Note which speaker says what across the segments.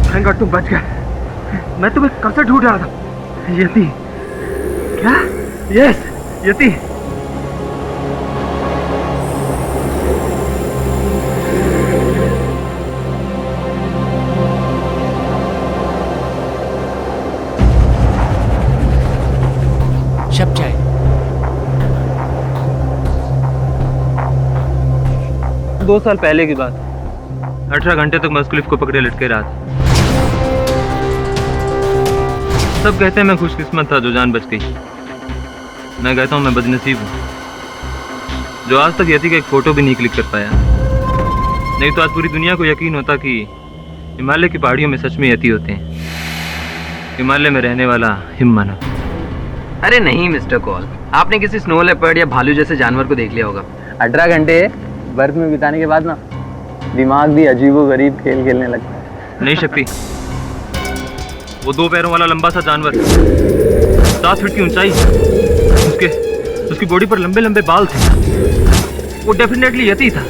Speaker 1: Thank God तुम बच गए। मैं तुम्हें कब से ढूंढ रहा था। यति। क्या? यस, यति।
Speaker 2: शब चाय।
Speaker 3: 2 साल पहले की बात। 18 घंटे तक मैं उस क्लिफ को पकड़े लटके रहा था। सब कहते हैं मैं खुशकिस्मत था जो जान बच गई। मैं कहता हूँ मैं बदनसीब हूँ जो आज तक यति का एक फोटो भी नहीं क्लिक कर पाया। नहीं तो आज पूरी दुनिया को यकीन होता कि हिमालय की पहाड़ियों में सच में यति होते हैं। हिमालय में रहने वाला हिममानव।
Speaker 4: अरे नहीं मिस्टर कॉल, आपने किसी स्नो लेपर्ड या भालू जैसे जानवर को देख लिया होगा।
Speaker 5: 18 घंटे बर्फ में बिताने के बाद ना दिमाग भी अजीबोगरीब खेल खेलने लगता है।
Speaker 3: नहीं शक्ति, वो 2 पैरों वाला लंबा सा जानवर, 7 फीट की ऊंचाई, उसकी बॉडी पर लंबे लंबे बाल थे। वो डेफिनेटली यति था।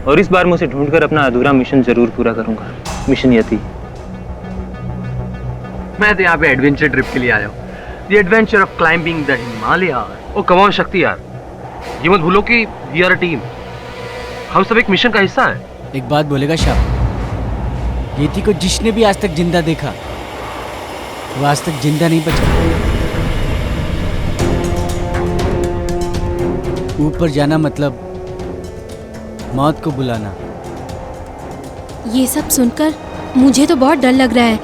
Speaker 3: और इस बार मैं उसे ढूंढकर अपना अधूरा मिशन जरूर पूरा करूंगा। मिशन यति।
Speaker 4: मैं तो यहाँ पे एडवेंचर ट्रिप के लिए आया हूँ। The adventure of climbing the Himalaya.
Speaker 1: Oh come on Shakti यार, ये मत भूलो कि वी आर अ टीम। हम सब एक मिशन का हिस्सा हैं।
Speaker 2: एक बात बोलेगा शाह, यति को जिसने भी आज तक जिंदा देखा वो आज तक जिंदा नहीं बचा। ऊपर जाना मतलब मौत को बुलाना।
Speaker 6: ये सब सुनकर मुझे तो बहुत डर लग रहा है।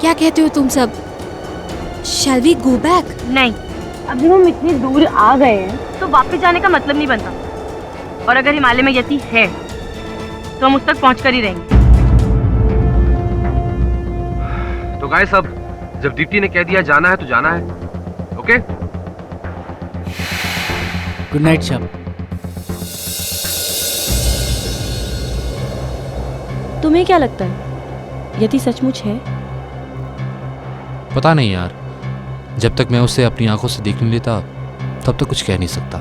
Speaker 6: क्या कहते हो तुम सब? Shall we go back?
Speaker 7: नहीं, अभी हम इतनी दूर आ गए हैं तो वापस जाने का मतलब नहीं बनता। और अगर हिमालय में यति है तो हम उस तक पहुंच कर ही रहेंगे।
Speaker 1: तो गाइस, अब जब दीप्ति ने कह दिया जाना है तो जाना है। ओके?
Speaker 2: Good night Shah.
Speaker 7: तुम्हें क्या लगता है, यति सचमुच है?
Speaker 8: पता नहीं यार, जब तक मैं उसे अपनी आंखों से देख नहीं लेता तब तक कुछ कह नहीं सकता।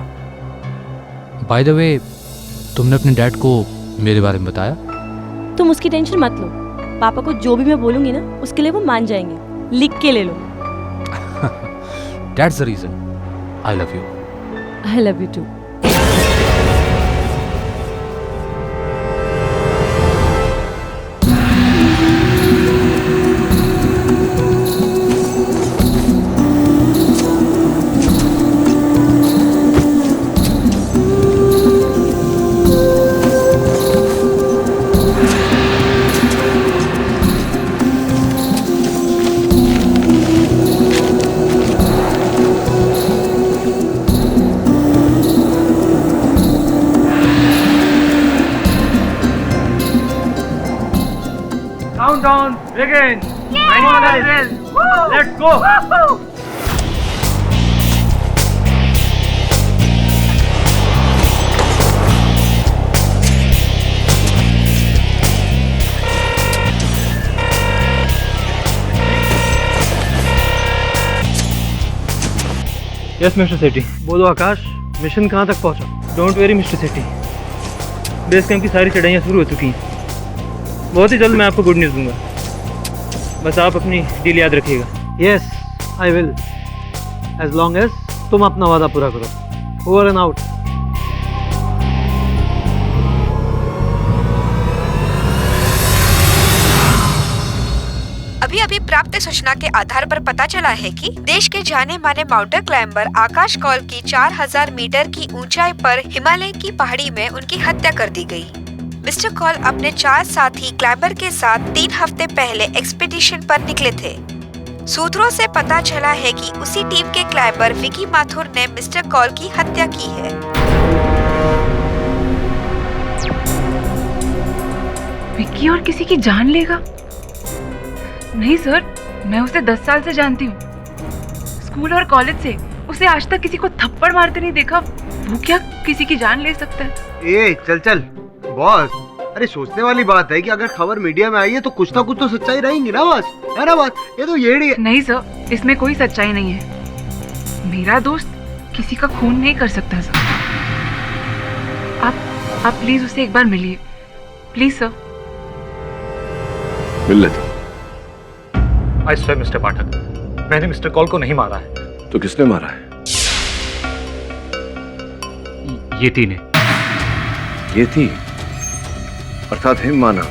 Speaker 8: बाय द वे, तुमने अपने डैड को मेरे बारे में बताया?
Speaker 7: तुम उसकी टेंशन मत लो। पापा को जो भी मैं बोलूंगी ना उसके लिए वो मान जाएंगे। लिख के ले लो।
Speaker 8: That's the reason I love you.
Speaker 7: I love you too.
Speaker 3: Countdown begin. Come on guys, let's go. Yes mister Sethi.
Speaker 1: बोलो आकाश, मिशन कहाँ तक पहुँचा?
Speaker 3: Don't worry mister Sethi, base camp की सारी चढ़ाइयाँ शुरू हो चुकी हैं। बहुत ही जल्द मैं आपको गुड न्यूज़ दूंगा। बस आप अपनी डील याद रखिएगा।
Speaker 1: Yes, I will, as long as तुम अपना वादा पूरा करो। Over and out.
Speaker 9: अभी अभी प्राप्त सूचना के आधार पर पता चला है कि देश के जाने माने माउंटेन क्लाइंबर आकाश कौल की 4000 मीटर की ऊंचाई पर हिमालय की पहाड़ी में उनकी हत्या कर दी गई। मिस्टर कॉल अपने 4 साथी क्लाइंबर के साथ 3 हफ्ते पहले एक्सपीडिशन पर निकले थे। सूत्रों से पता चला है कि उसी टीम के क्लाइंबर विकी माथुर ने मिस्टर कॉल की हत्या की है।
Speaker 10: विकी और किसी की जान लेगा? नहीं सर, मैं उसे 10 साल से जानती हूँ। स्कूल और कॉलेज से उसे आज तक किसी को थप्पड़ मारते नहीं देखा। वो क्या किसी की जान ले सकता है?
Speaker 1: ए चल चल बॉस, अरे सोचने वाली बात है कि अगर खबर मीडिया में आई है तो कुछ ना कुछ तो सच्चाई रहेंगी ना, बस है ना बात। ये तो येड़ी है।
Speaker 10: नहीं सर, इसमें कोई सच्चाई नहीं है। मेरा दोस्त किसी का खून नहीं कर सकता सर। आप प्लीज उसे एक बार मिलिए, प्लीज सर।
Speaker 11: मिल लेता।
Speaker 8: आई स्वेयर मिस्टर पाठक, मैंने मिस्टर कॉल को नहीं मारा है।
Speaker 11: तो किसने मारा है?
Speaker 8: येती ने।
Speaker 11: येती अर्थात हिम मानव।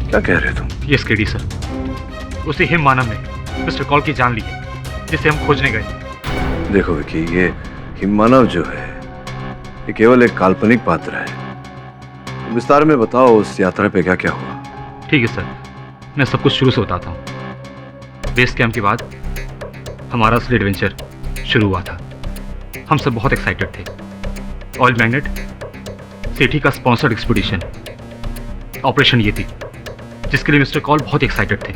Speaker 11: क्या कह रहे तुम?
Speaker 8: यस केडी सर, उसी हिम मानव ने मिस्टर कॉल की जान ली है जिसे हम खोजने गए।
Speaker 11: देखो विकी, ये हिम मानव जो है ये केवल एक काल्पनिक पात्र है। तुम विस्तार में बताओ उस यात्रा पे क्या क्या हुआ।
Speaker 8: ठीक है सर, मैं सब कुछ शुरू से बताता हूँ। बेस कैंप के बाद हमारा असली एडवेंचर शुरू हुआ था। हम सब बहुत एक्साइटेड थे। ऑयल मैग्नेट सेठी का स्पॉन्सर्ड एक्सपीडिशन ऑपरेशन ये थी, जिसके लिए मिस्टर कॉल बहुत एक्साइटेड थे।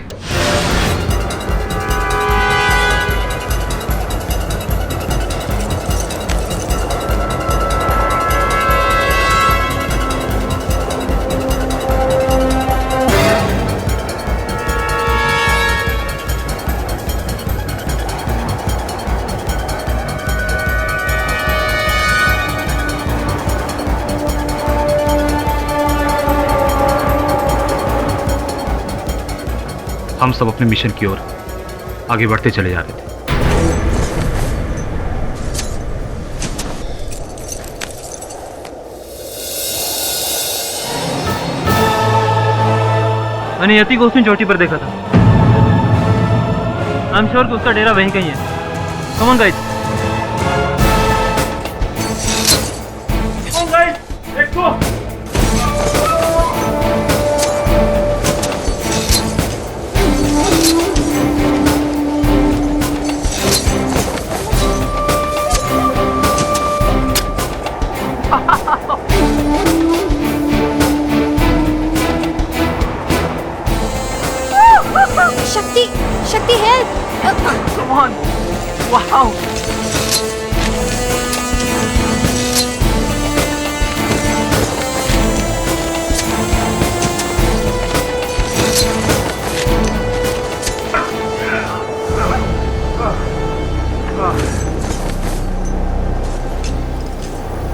Speaker 8: हम सब अपने मिशन की ओर आगे बढ़ते चले जा रहे थे।
Speaker 3: मैंने यति को उसने चोटी पर देखा था। आई एम श्योर कि उसका डेरा वहीं कहीं है। Come on guys. Let's go.
Speaker 6: शक्ति हेल्प।
Speaker 1: Come on. वाओ।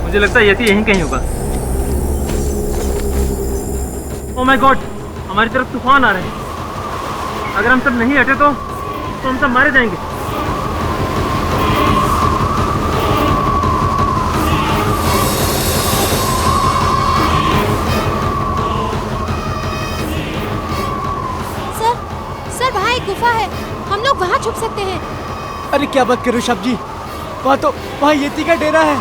Speaker 3: मुझे लगता है यति यहीं कहीं होगा। ओह माय गॉड, हमारी तरफ तूफान आ रहे हैं। अगर हम सब नहीं हटे तो हम सब मारे जाएंगे।
Speaker 6: सर वहाँ एक गुफा है, हम लोग वहाँ छुप सकते हैं।
Speaker 2: अरे क्या बात करो शब जी, वहाँ येती का डेरा है।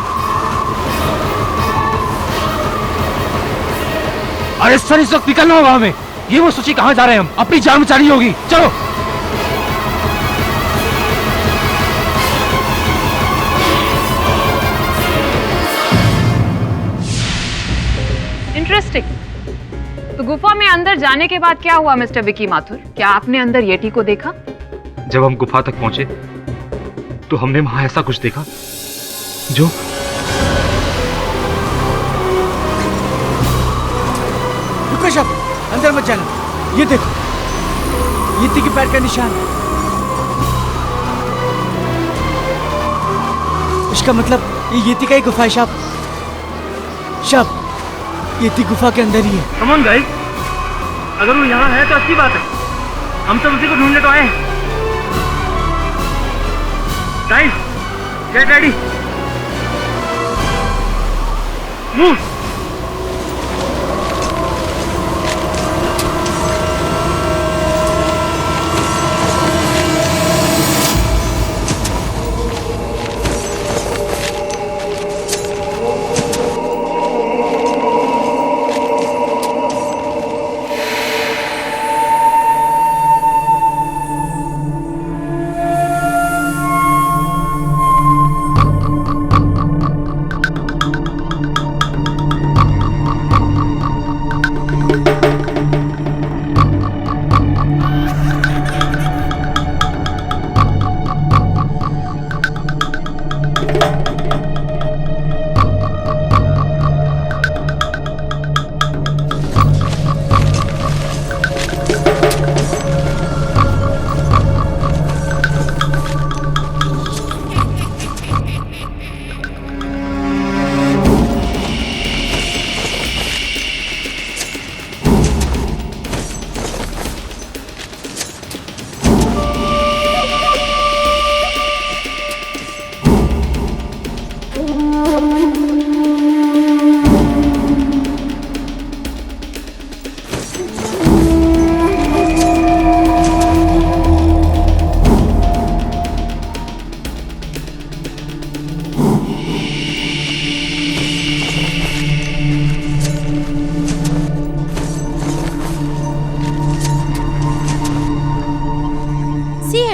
Speaker 8: अरे सर, इस वक्त निकलना होगा हमें। ये वो सोची कहाँ जा रहे हैं हम, अपनी जान बचानी होगी। चलो।
Speaker 10: इंटरेस्टिंग। तो गुफा में अंदर जाने के बाद क्या हुआ मिस्टर विकी माथुर? क्या आपने अंदर येटी को देखा?
Speaker 8: जब हम गुफा तक पहुंचे तो हमने वहां ऐसा कुछ देखा जो
Speaker 2: रुको शब, अंदर मत जाना। ये देखो, येती के पैर का निशान। इसका मतलब ये येती का ही गुफा है शब। येती गुफा के अंदर ही है।
Speaker 3: कम ऑन गाइस, अगर वो यहाँ है तो अच्छी बात है। हम सब उसी को ढूंढने तो आए हैं। Guys, get ready. Move.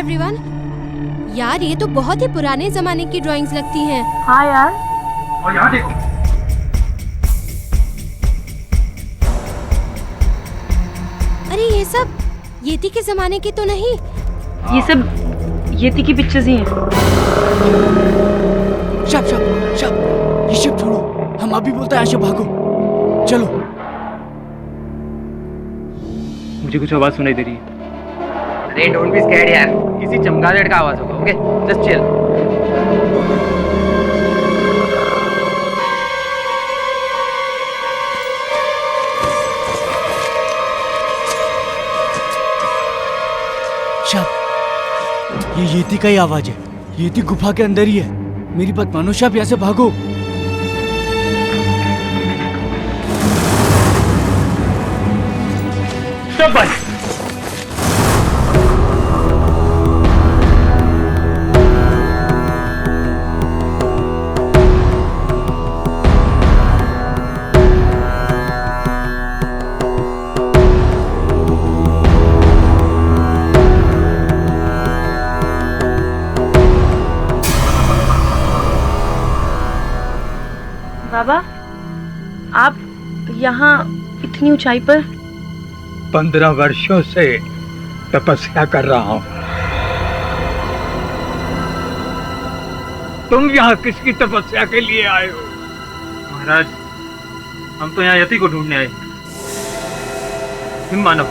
Speaker 6: Everyone. यार ये तो बहुत ही पुराने जमाने की ड्राइंग्स लगती हैं।
Speaker 7: हाँ यार।
Speaker 1: और यहाँ देखो,
Speaker 6: अरे ये सब येती के जमाने की तो नहीं?
Speaker 7: ये सब येती की पिक्चर्स ही हैं।
Speaker 2: शब शब शब, ये शब छोड़ो, हम अभी बोलते हैं यहाँ से भागो, चलो।
Speaker 3: मुझे कुछ आवाज़ सुनाई दे रही है।
Speaker 4: अरे डोंट बी स्कैर्ड यार, किसी चमगादड़ का आवाज होगा। Okay just chill.
Speaker 2: शब, ये येती का ही आवाज है। येती गुफा के अंदर ही है। मेरी बात मानो शब, यहाँ से भागो।
Speaker 3: शब भाई,
Speaker 7: बाबा, आप यहाँ इतनी ऊंचाई पर?
Speaker 1: 15 वर्षों से तपस्या कर रहा हूँ। तुम यहाँ किसकी तपस्या के लिए आए हो?
Speaker 3: महाराज, हम तो यहाँ यति को ढूंढने आए। हिम मानव।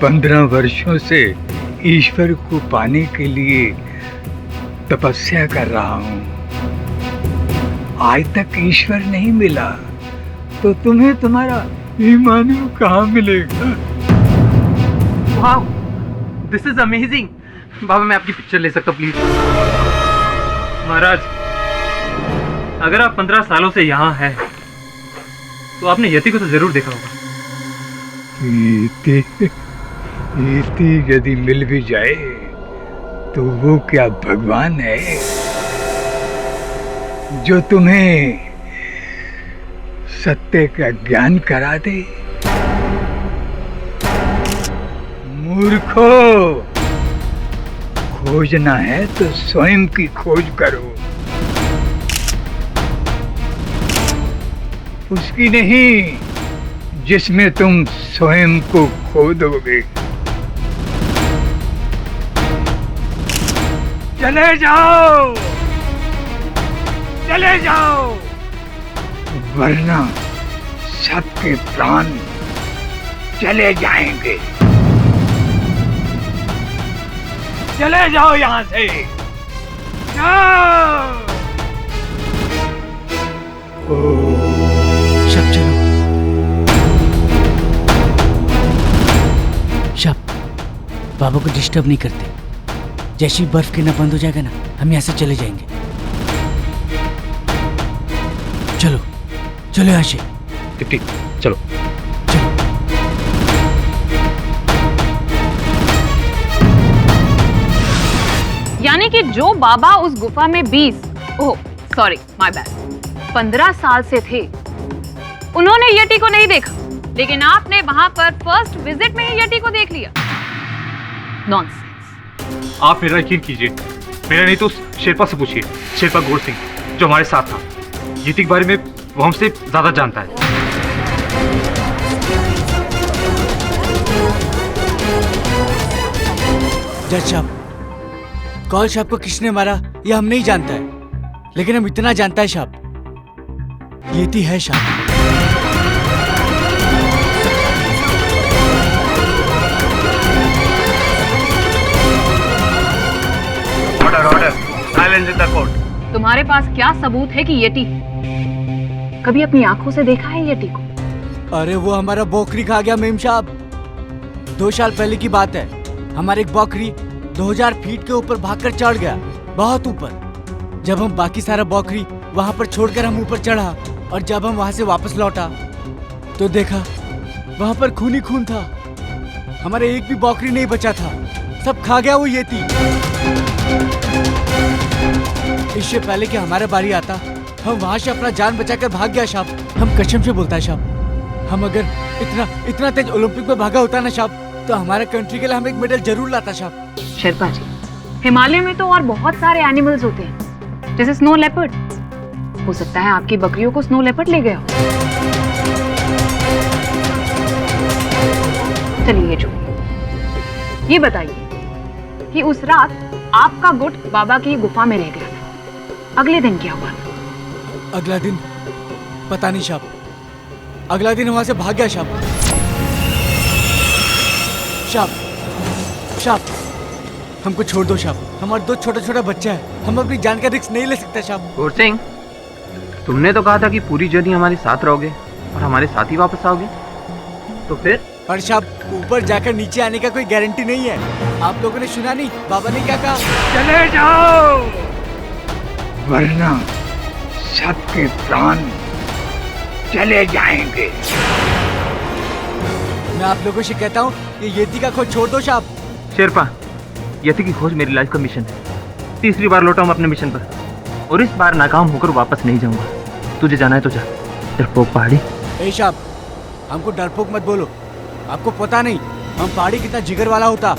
Speaker 1: पंद्रह वर्षों से ईश्वर को पाने के लिए तपस्या कर रहा हूँ। आज तक ईश्वर नहीं मिला तो तुम्हें तुम्हारा ईमानु कहाँ मिलेगा?
Speaker 3: वाह, दिस इज अमेजिंग। बाबा, मैं आपकी पिक्चर ले सकता हूँ प्लीज? महाराज, अगर आप 15 सालों से यहाँ हैं तो आपने यति को तो जरूर देखा होगा।
Speaker 1: इति यदि मिल भी जाए तो वो क्या भगवान है जो तुम्हें सत्य का ज्ञान करा दे? मूर्खो, खोजना है तो स्वयं की खोज करो, उसकी नहीं जिसमें तुम स्वयं को खो दोगे। चले जाओ, चले जाओ, वरना सबके प्राण चले जाएंगे। चले जाओ यहाँ से, जाओ।
Speaker 2: शब चलो। शब, बाबा को डिस्टर्ब नहीं करते। जैसे ही बर्फ गिरना बंद हो जाएगा ना, हम यहाँ से चले जाएंगे। चलो चलो यहाँ से।
Speaker 8: ठीक, चलो।
Speaker 10: यानी कि जो बाबा उस गुफा में 15 साल से थे, उन्होंने यति को नहीं देखा, लेकिन आपने वहां पर फर्स्ट विजिट में ही यति को देख लिया। नॉनसेंस।
Speaker 8: आप मेरा यकीन कीजिए, मेरा नहीं तो उस शेरपा से पूछिए, शेरपा गोर सिंह जो हमारे साथ था। यति के बारे में वो हमसे ज्यादा जानता है।
Speaker 2: जज साहब, कौल साहब को किसने मारा यह हम नहीं जानता है, लेकिन हम इतना जानता है साहब, येती है साहब।
Speaker 11: Order order, silence in the court.
Speaker 10: तुम्हारे पास क्या सबूत है कि येती है? कभी अपनी आंखों से देखा है येती को?
Speaker 2: अरे वो हमारा बकरी खा गया मेम साहब। 2 साल पहले की बात है, हमारे एक बकरी 2000 फीट के ऊपर भागकर चढ़ गया, बहुत ऊपर। जब हम बाकी सारा बकरी वहां पर छोड़कर हम ऊपर चढ़ा, और जब हम वहां से वापस लौटा तो देखा वहां पर खून ही खून था। हमारे एक भी बकरी नहीं बचा था, सब खा गया वो येती। इससे पहले कि हमारा बारी आता हम वहाँ से अपना जान बचाकर भाग गया साहब। हम कसम से बोलता है साहब, हम अगर इतना तेज ओलंपिक में भागा होता ना साहब, तो हमारे कंट्री के लिए हम एक मेडल जरूर लाता साहब।
Speaker 10: शेरपा जी, हिमालय में तो और बहुत सारे एनिमल्स होते हैं, जैसे स्नो लेपर्ड। हो सकता है आपकी बकरियों को स्नो लेपर्ड ले गया हो। चलिए जो ये बताइए कि उस रात आपका गुट बाबा की गुफा में रह गया था, अगले दिन क्या हुआ?
Speaker 2: अगला दिन पता नहीं साहब, अगला दिन वहां से भाग गया साहब। साहब हमको छोड़ दो साहब, हमारे 2 छोटे बच्चे हैं, हम अपनी जान का रिस्क नहीं ले सकते साहब।
Speaker 4: गौर सिंह, तुमने तो कहा था कि पूरी जर्नी हमारे साथ रहोगे और हमारे साथ ही वापस आओगे, तो फिर?
Speaker 2: पर साहब ऊपर जाकर नीचे आने का कोई गारंटी नहीं है। आप लोगों ने सुना नहीं बाबा ने क्या कहा?
Speaker 1: चले जाओ वरना सबके प्राण चले जाएंगे।
Speaker 2: मैं आप लोगों से कहता हूँ कि येती का खोज छोड़ दो साहब।
Speaker 3: शेरपा, यति की खोज मेरी लाइफ का मिशन है। तीसरी बार लौटा हूँ अपने मिशन पर, और इस बार नाकाम होकर वापस नहीं जाऊंगा। तुझे जाना है तो जा, डरपोक पहाड़ी।
Speaker 2: ए साहब, हमको डरपोक मत बोलो, आपको पता नहीं हम पहाड़ी कितना जिगर वाला होता।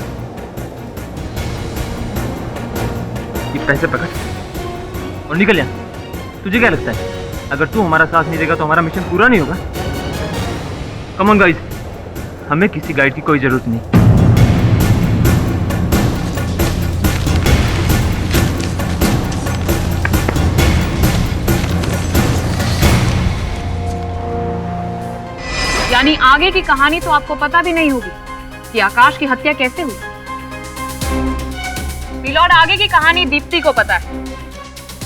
Speaker 3: ये पैसे पकड़ और निकल यहाँ। तुझे क्या लगता है अगर तू हमारा साथ नहीं देगा तो हमारा मिशन पूरा नहीं होगा? कम ऑन गाइस, हमें किसी गाइड की कोई जरूरत नहीं।
Speaker 10: यानी आगे की कहानी तो आपको पता भी नहीं होगी कि आकाश की हत्या कैसे हुई। मिलॉर्ड, आगे की कहानी दीप्ति को पता है।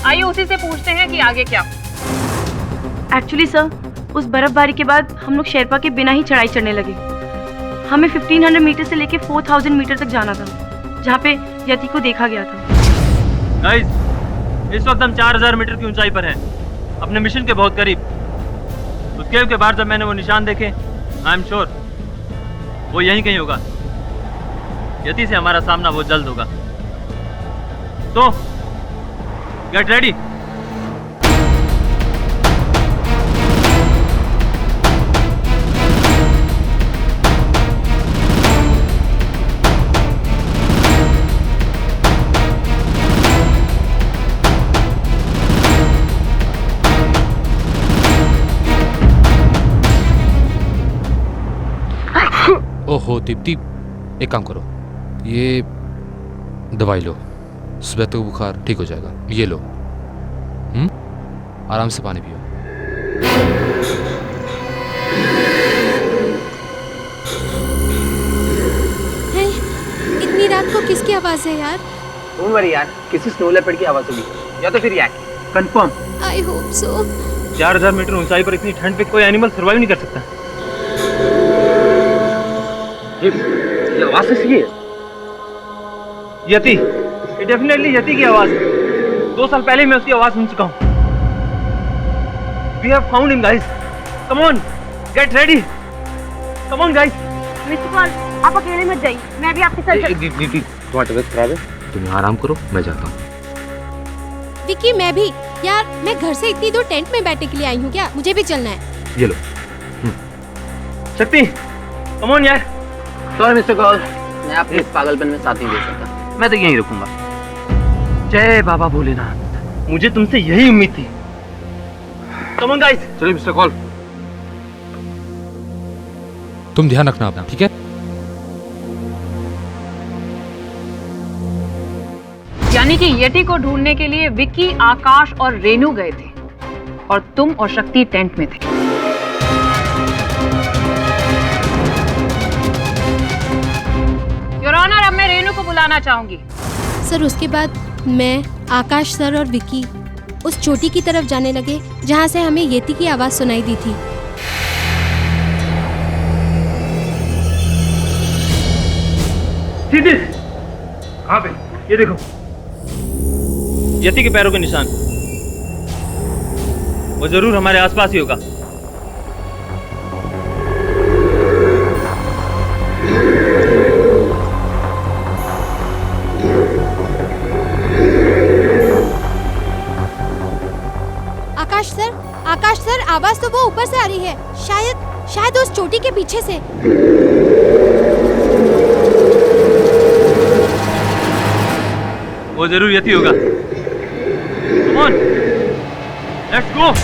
Speaker 10: आइए उसी से पूछते हैं कि आगे क्या हुआ।
Speaker 7: एक्चुअली सर, उस बर्फबारी के बाद हम लोग शेरपा के बिना ही चढ़ाई चढ़ने लगे। हमें 1500 मीटर से लेके 4000 मीटर तक जाना था, जहाँ पे यति को देखा गया था।
Speaker 3: गाइस, इस वक्त हम 4000 मीटर की ऊंचाई पर हैं, अपने मिशन के बहुत करीब। उस केव के बाहर जब मैंने वो निशान देखे, आई एम श्योर वो यहीं कहीं होगा। यति से हमारा सामना वो जल्द होगा। तो गेट रेडी।
Speaker 12: ओहो दीप्ति, एक काम करो, ये दवाई लो, सुबह तक बुखार ठीक हो जाएगा। ये लो, आराम से पानी पियो।
Speaker 6: इतनी रात को किसकी आवाज है यार?
Speaker 4: डोंट वरी यार, किसी स्नो लेपर्ड की आवाज होगी या तो फिर याक। Confirm.
Speaker 6: I hope so.
Speaker 3: 4000 metre ऊंचाई पर इतनी ठंड पे कोई एनिमल सर्वाइव नहीं कर सकता।
Speaker 4: ये आवाज किसकी है?
Speaker 3: यति, ये डेफिनेटली यति की आवाज है। 2 साल पहले मैं उसकी आवाज सुन चुका हूँ। We have found him, guys. Come on, get ready. Come on, guys.
Speaker 7: Mister Paul, आप अकेले मत जाइए, मैं भी आपके साथ
Speaker 12: दीप्ति, तुम्हारी तबीयत खराब है, तुम आराम करो, मैं जाता हूँ।
Speaker 6: विकी, मैं भी यार, मैं घर से इतनी दूर टेंट में बैठने के लिए आई हूँ क्या? मुझे भी चलना है।
Speaker 12: ये लो।
Speaker 3: शक्ति, come on यार।
Speaker 4: सॉरी मिस्टर कॉल, मैं आपके इस पागलपन में साथ नहीं दे सकता। मैं तो यहीं रुकूंगा। जय बाबा भोलेनाथ।
Speaker 3: मुझे तुमसे यही उम्मीद थी। Come on guys।
Speaker 12: चलिए मिस्टर कॉल, तुम ध्यान रखना अपना, ठीक है?
Speaker 10: यानी कि येटी को ढूंढने के लिए विक्की, आकाश और रेनू गए थे और तुम और शक्ति टेंट में थे। योर ऑनर, अब मैं रेनू को बुलाना चाहूंगी।
Speaker 6: सर, उसके बाद मैं, आकाश सर और विकी उस चोटी की तरफ जाने लगे जहाँ से हमें येती की आवाज सुनाई दी थी।
Speaker 3: सीधे कहाँ पे? ये देखो, यति के पैरों के निशान। वो जरूर हमारे आसपास ही होगा।
Speaker 6: तो वो ऊपर से आ रही है, शायद उस चोटी के पीछे से।
Speaker 3: वो जरूर यति होगा। Come on, let's go.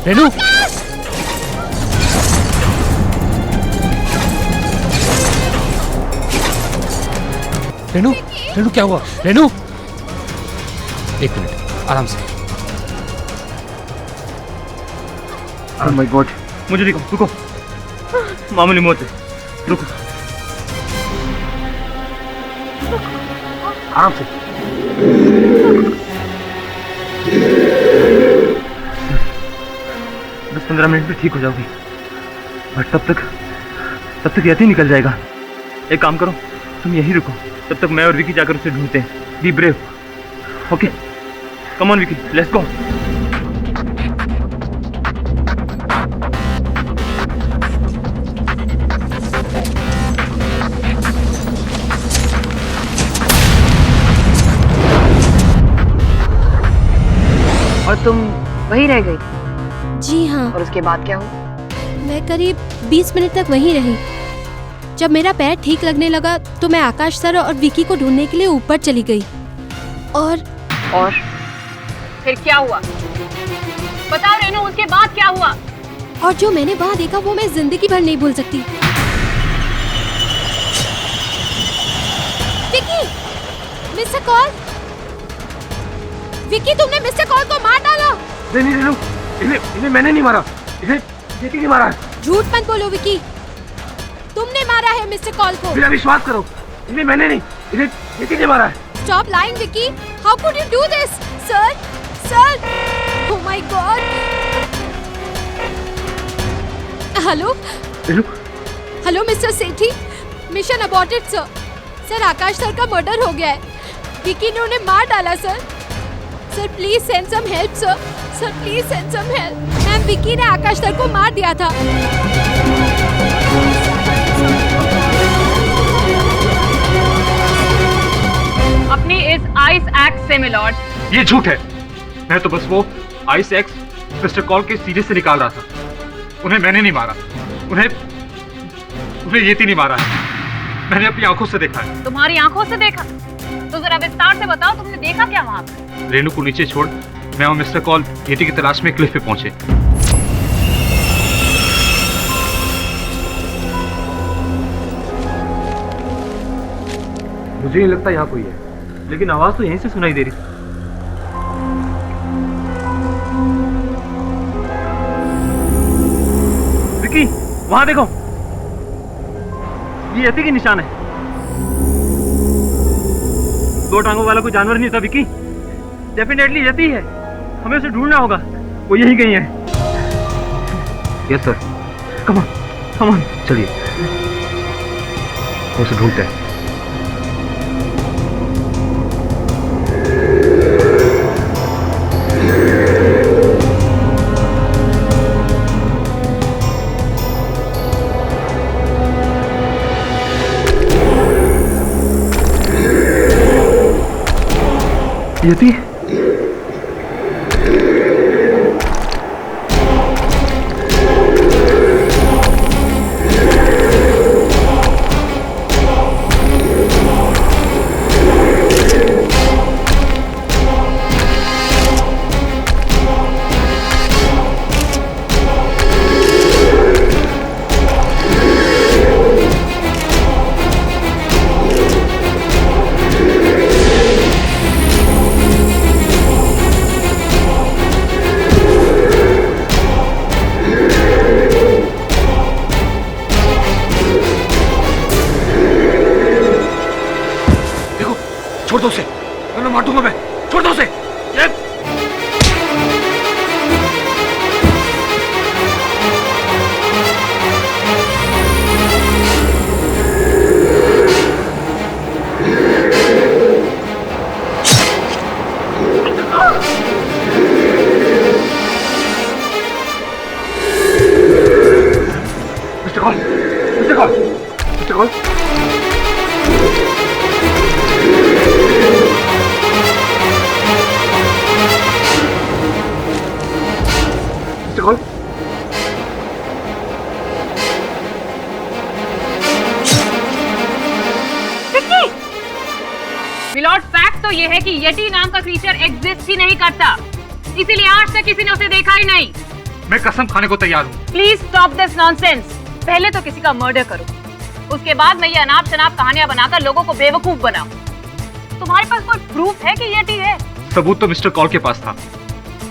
Speaker 12: Renu, Renu, Renu क्या हुआ? रेनू, एक मिनट, आराम से।
Speaker 3: Oh my God, मुझे देखो, रुको, मामूली मौत है, रुको, आराम से। बस 15 मिनट में ठीक हो जाओगी, बट तब तक यति निकल जाएगा। एक काम करो, तुम यहीं रुको, तब तक मैं और विकी जाकर उसे ढूंढते हैं। Be brave, okay? Come on Vicky, let's go.
Speaker 10: और तुम वहीं रह गई?
Speaker 6: जी हाँ।
Speaker 10: और उसके बाद क्या हुआ?
Speaker 6: मैं करीब 20 मिनट तक वहीं रही। जब मेरा पैर ठीक लगने लगा तो मैं आकाश सर और विकी को ढूंढने के लिए ऊपर चली गई। और
Speaker 10: फिर क्या हुआ? बताओ रेनू, उसके बाद क्या हुआ?
Speaker 6: और जो मैंने वहाँ देखा वो मैं जिंदगी भर नहीं भूल सकती। Vicky, mister call. विकी, तुमने मिस्टर कॉल को मार डाला।
Speaker 3: नहीं रेनू, इन्हें मैंने नहीं मारा, इन्हें यति ने मारा है।
Speaker 6: झूठ मत बोलो विकी, तुमने मारा है मिस्टर कॉल को।
Speaker 3: मेरा विश्वास करो, इन्हें मैंने नहीं, इन्हें यति ने मारा है।
Speaker 6: Stop lying, Vicky. How could you do this, sir? Sir! Oh my God! Hello? Hello, Mr. Sethi. Mission aborted, sir. Sir, Akash sir का मर्डर हो गया है। विकी ने उन्हें मार डाला, sir. Sir, please send some help, sir. Sir, please send some help. Ma'am, Vicky ने आकाश sir को मार दिया था।
Speaker 10: अपनी इस आइस एक्ट से मिलॉर्ड।
Speaker 8: ये झूठ है। मैं तो बस वो आइस एक्स मिस्टर कॉल के सीधे से निकाल रहा था। उन्हें मैंने नहीं मारा, उन्हें येती नहीं मारा है। मैंने अपनी आंखों से देखा है।
Speaker 10: तुम्हारी आंखों से देखा? तो जरा विस्तार से बताओ, तुमने देखा क्या वहाँ पर?
Speaker 8: रेनू को नीचे छोड़ मैं और मिस्टर कॉल येती की तलाश में क्लिफ पे पहुंचे।
Speaker 3: मुझे नहीं लगता यहाँ कोई है, लेकिन आवाज तो यहीं से सुनाई दे रही। विकी, वहां देखो, ये यति के निशान है। दो टांगों वाला कोई जानवर नहीं था विकी, डेफिनेटली यति है। हमें उसे ढूंढना होगा, वो यहीं कहीं है। यस सर, कम ऑन, चलिए उसे ढूंढते हैं। यति,
Speaker 8: छोड़ दो उसे, मैं मार दूंगा। मैं छोड़ दो उसे।
Speaker 11: कॉल
Speaker 10: मिलॉर्ड, फैक्ट तो ये है कि येटी नाम का क्रीचर एग्जिस्ट ही नहीं करता, इसीलिए आज तक किसी ने उसे देखा ही नहीं।
Speaker 8: मैं कसम खाने को तैयार हूँ।
Speaker 10: Please stop this nonsense. पहले तो किसी का मर्डर करो, उसके बाद मैं ये अनाप शनाप कहानियां बनाकर लोगों को बेवकूफ बनाऊं। तुम्हारे पास कोई प्रूफ है कि येटी है?
Speaker 8: सबूत तो मिस्टर कॉल के पास था,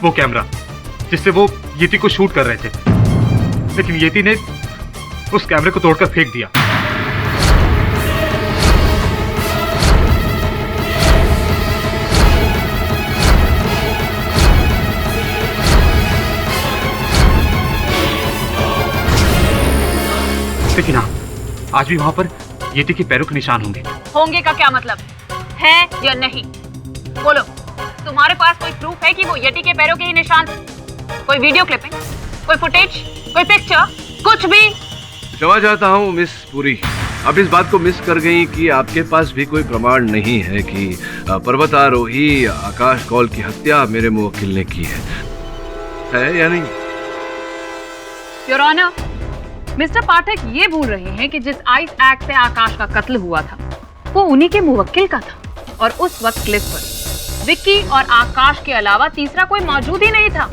Speaker 8: वो कैमरा जिससे वो येटी को शूट कर रहे थे, लेकिन येटी ने उस कैमरे को तोड़कर फेंक दिया। लेकिन हाँ, आज भी वहां पर येटी के पैरों के निशान होंगे।
Speaker 10: होंगे का क्या मतलब है या नहीं? बोलो, तुम्हारे पास कोई प्रूफ है कि वो येटी के पैरों के ही निशान थे? कोई वीडियो क्लिपिंग, कोई फुटेज, कोई पिक्चर, कुछ भी?
Speaker 11: क्षमा चाहता हूँ मिस पुरी, आप इस बात को मिस कर गई कि आपके पास भी कोई प्रमाण नहीं है कि पर्वतारोही आकाश कौल की हत्या मेरे मुवक्किल ने की है या नहीं?
Speaker 10: योर ऑनर, मिस्टर पाठक ये भूल रहे हैं कि जिस आइस एक्ट से आकाश का कत्ल हुआ था वो उन्हीं के मुवक्किल का था, और उस वक्त क्लिफ पर विक्की और आकाश के अलावा तीसरा कोई मौजूद ही नहीं था।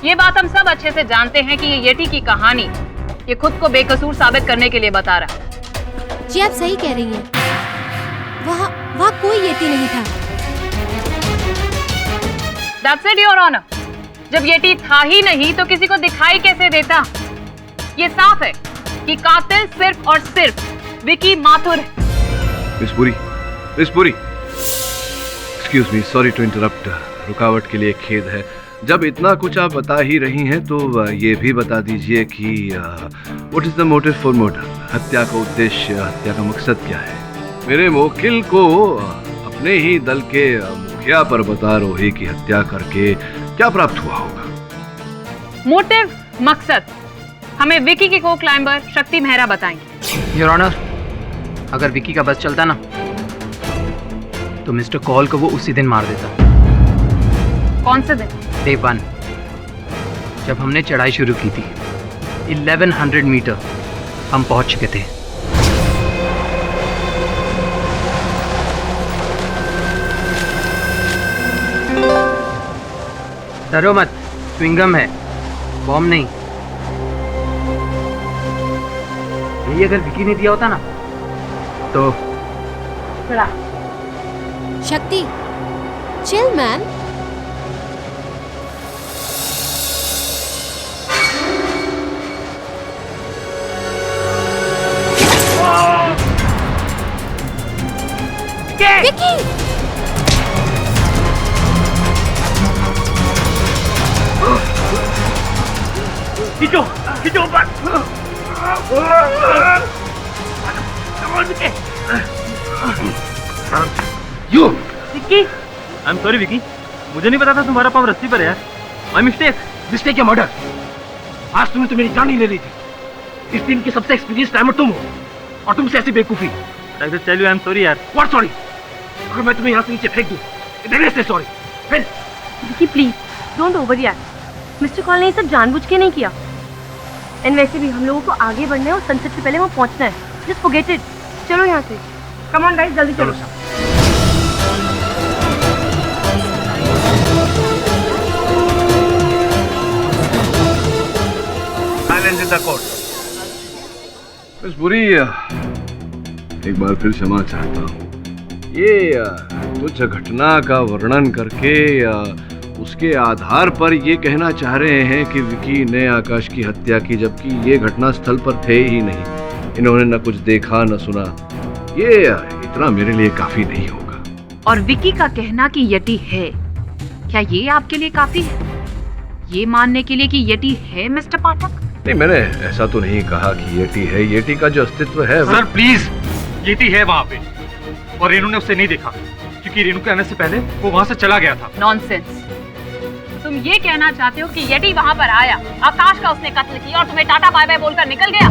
Speaker 10: ये बात हम सब अच्छे से जानते हैं कि ये येटी की कहानी ये खुद को बेकसूर साबित करने के लिए बता रहा है।
Speaker 6: जी आप सही कह रही हैं, वहाँ कोई येटी नहीं था।
Speaker 10: That's it, your honour. जब येटी था ही नहीं तो किसी को दिखाई कैसे देता? ये साफ है कि कातिल सिर्फ और सिर्फ विकी माथुर है।
Speaker 11: Miss Puri, excuse me, sorry to interrupt. रुकावट के लिए खेद है। जब इतना कुछ आप बता ही रही हैं तो ये भी बता दीजिए कि what is the motive for murder? हत्या का उद्देश्य, हत्या का मकसद क्या है? मेरे मुवक्किल को अपने ही दल के मुखिया पर्वतारोही की हत्या करके क्या प्राप्त हुआ होगा?
Speaker 10: मोटिव, मकसद हमें विकी के को क्लाइंबर शक्ति मेहरा बताएंगे।
Speaker 4: योर ऑनर, अगर विकी का बस चलता ना तो मिस्टर कॉल को वो उसी दिन मार देता।
Speaker 10: कौन से दिन?
Speaker 4: डे 1, जब हमने चढ़ाई शुरू की थी। 1100 मीटर हम पहुंच चुके थे। डरो मत, च्युइंगम है, बॉम्ब नहीं। यही अगर विकी ने दिया होता ना तो
Speaker 6: शक्ति, चिल मैन। विकी!
Speaker 13: खींचो, खींचो ऊपर।
Speaker 3: You! Vicky! I'm sorry Vicky, मुझे नहीं पता था तुम्हारा पाँव रस्सी पर है यार। My mistake.
Speaker 13: मिस्टेक या मर्डर? आज तुमने तो मेरी जान ही ले ली थी। इस टीम के सबसे एक्सपीरियंस टाइमर तुम हो और तुमसे ऐसी बेवकूफी।
Speaker 3: I just tell you I'm sorry यार।
Speaker 13: What sorry? अगर मैं तुम्हें यहाँ से नीचे फेंक दूँ, then say sorry. फिर?
Speaker 7: Vicky please, don't overreact. Mister call ने ये सब जानबूझ के नहीं किया। एंड वैसे भी हम लोगों को आगे बढ़ना है और सनसेट से पहले वहाँ पहुँचना है। Just forget it. चलो यहाँ से। कम ऑन गाइस, जल्दी चलो।
Speaker 11: Silence in the court. Miss Puri, एक बार फिर क्षमा चाहता हूँ। ये तुच्छ घटना का वर्णन करके उसके आधार पर ये कहना चाह रहे हैं कि विकी ने आकाश की हत्या की, जबकि ये घटना स्थल पर थे ही नहीं। इन्होंने न कुछ देखा न सुना। ये इतना मेरे लिए काफी नहीं होगा।
Speaker 10: और विकी का कहना कि यटी है, क्या ये आपके लिए काफी है? ये मानने के लिए कि यटी है मिस्टर पाठक?
Speaker 11: नहीं, मैंने ऐसा तो नहीं कहा कि येटी है। येटी का जो अस्तित्व है
Speaker 8: सर प्लीज, येटी है वहाँ पे और रेनू ने उसे नहीं देखा क्योंकि रेनू के आने से पहले वो वहाँ से चला गया था।
Speaker 10: नॉनसेंस। तुम ये कहना चाहते हो कि येटी वहाँ पर आया, आकाश का उसने कत्ल किया और तुम्हें टाटा बाय बाय बोलकर निकल गया?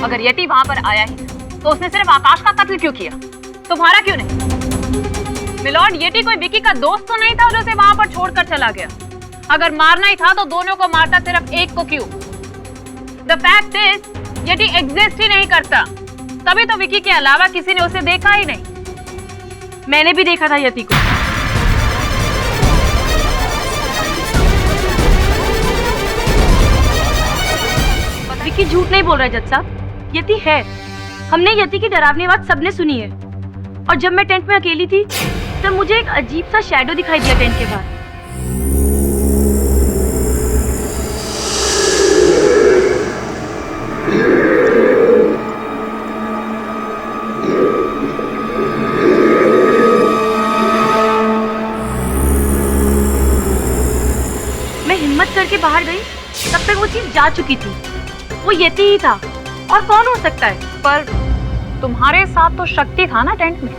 Speaker 10: अगर यति वहां पर आया ही तो उसने सिर्फ आकाश का कत्ल क्यों किया, तुम्हारा क्यों नहीं? मिलॉर्ड, यति कोई विकी का दोस्त तो नहीं था जो उसे वहां पर छोड़कर चला गया। अगर मारना ही था तो दोनों को मारता, सिर्फ एक को क्यों? The fact is yeti exist ही नहीं करता, तभी तो विकी के अलावा किसी ने उसे देखा ही नहीं।
Speaker 7: मैंने भी देखा था यति को। विकी झूठ नहीं बोल रहा है जज साहब, यति है। हमने यति की डरावनी आवाज सबने सुनी है, और जब मैं टेंट में अकेली थी तब मुझे एक अजीब सा शैडो दिखाई दिया टेंट के बाहर। मैं हिम्मत करके बाहर गई, तब तक वो चीज जा चुकी थी। वो यति ही था, और कौन हो सकता है?
Speaker 10: पर तुम्हारे साथ तो शक्ति था ना टेंट में।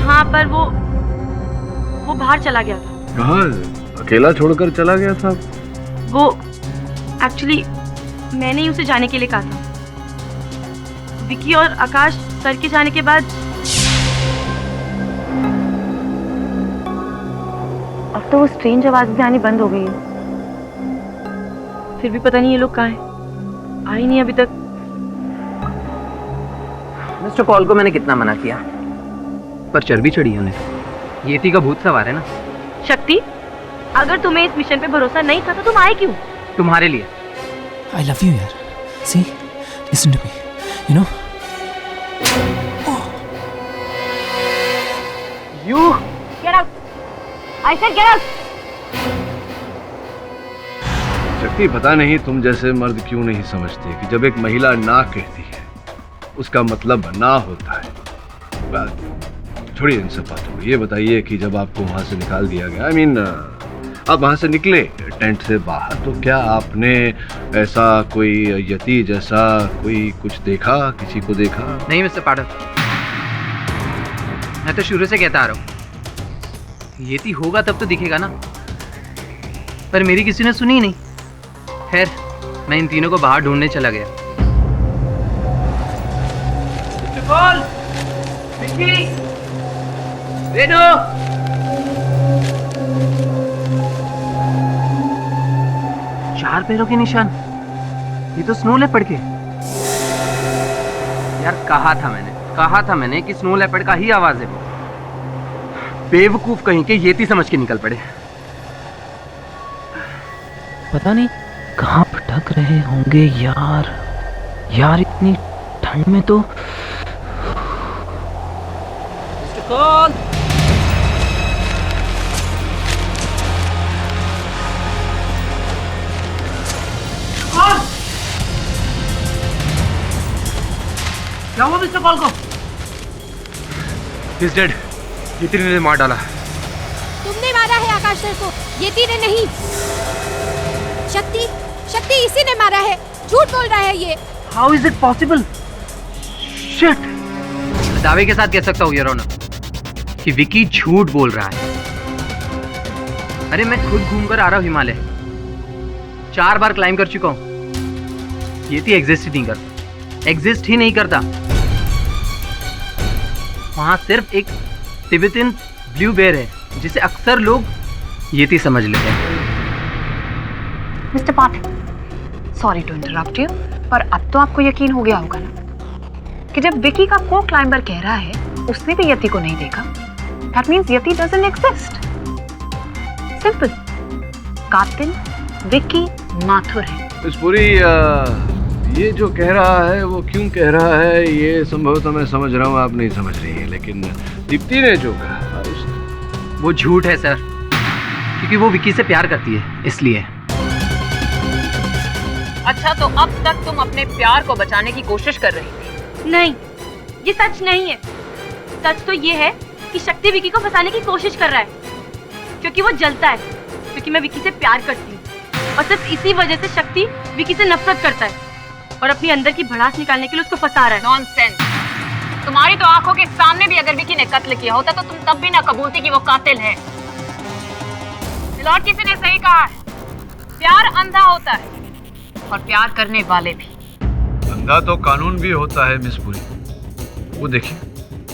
Speaker 7: हाँ, पर वो बाहर चला गया था।
Speaker 11: कहाँ? अकेला छोड़कर चला गया था?
Speaker 7: वो एक्चुअली मैंने ही उसे जाने के लिए कहा था। विकी और आकाश सर के जाने के बाद अब तो वो स्ट्रेंज आवाज भी आनी बंद हो गई है। फिर भी पता नहीं ये लोग कहाँ हैं, आए नहीं अभी तक।
Speaker 4: मिस्टर कॉल को मैंने कितना मना किया, पर चर्बी चढ़ी उन्हें। येती का भूत सवार है ना।
Speaker 7: शक्ति, अगर तुम्हें इस मिशन पे भरोसा नहीं था तो तुम आए क्यों?
Speaker 4: तुम्हारे लिए।
Speaker 2: I love you यार। See, listen to me. You know?
Speaker 7: You get out. I said get out.
Speaker 11: शक्ति, पता नहीं तुम जैसे मर्द क्यों नहीं समझते कि जब एक महिला ना कहती है उसका मतलब ना होता है। छोड़िए इन सब बातों को, ये बताइए कि जब आपको वहां से निकाल दिया गया, आप वहां से निकले टेंट से बाहर, तो क्या आपने ऐसा कोई यति जैसा कोई कुछ देखा, किसी को देखा?
Speaker 4: नहीं मिस्टर पाठक, मैं तो शुरू से कहता आ रहा हूँ, येती होगा तब तो दिखेगा ना, पर मेरी किसी ने सुनी नहीं। खैर, मैं इन तीनों को बाहर ढूंढने चला गया। विकी, रेनो, चार पैरों के निशान, ये तो स्नो लेपर्ड के। यार कहा था मैंने कि स्नो लेपर्ड का ही आवाज है वो। बेवकूफ कहीं के येती समझ के निकल पड़े। पता नहीं कहाँ भटक रहे होंगे यार इतनी ठंड में तो। मिस्टर कॉल,
Speaker 13: क्या हुआ मिस्टर कॉल को?
Speaker 8: He's dead. येती ने मार डाला।
Speaker 6: तुमने मारा है आकाश सर को, येती ने नहीं। शक्ति इसी ने मारा है, झूठ बोल रहा है ये।
Speaker 4: How is it possible? Shit! दावे के साथ कह सकता हूँ योर ऑनर कि विकी झूठ बोल रहा है। अरे मैं खुद घूमकर आ रहा हूँ हिमालय, 4 बार क्लाइंब कर चुका हूँ। येती एग्जिस्ट ही नहीं करता। वहां सिर्फ एक तिब्बतन ब्लू बेयर है जिसे अक्सर लोग येती समझ लेते हैं।
Speaker 10: Mister Pathak, sorry to interrupt you, पर अब तो आपको यकीन हो गया होगा ना कि जब विकी का को क्लाइंबर कह रहा है उसने भी यति को नहीं देखा, that means yeti doesn't exist. Simple. कातिल विकी माथुर है।
Speaker 11: इस पूरी ये जो कह रहा है वो क्यों कह रहा है, ये संभवतः मैं समझ रहा हूँ, आप नहीं समझ रही है, लेकिन दीप्ति ने जो कहा
Speaker 4: वो झूठ है सर, क्योंकि वो विकी से प्यार करती है इसलिए।
Speaker 10: अच्छा, तो अब तक तुम अपने प्यार को बचाने की कोशिश कर रही थी?
Speaker 7: नहीं, ये सच नहीं है। सच तो ये है कि शक्ति विकी को फंसाने की कोशिश कर रहा है, क्योंकि वो जलता है, क्योंकि मैं विकी से प्यार करती हूँ, और सिर्फ इसी वजह से शक्ति विकी से नफरत करता है और अपनी अंदर की भड़ास निकालने के लिए उसको फंसा रहा है।
Speaker 10: नॉनसेंस! तुम्हारी तो आंखों के सामने भी अगर विकी ने कत्ल किया होता तो तुम तब भी ना कबूलती कि वो कातिल है। लॉर्ड, किसी ने सही कहा है, प्यार अंधा होता है और प्यार करने वाले भी।
Speaker 11: अंधा तो कानून भी होता है मिस पुरी। वो देखिए,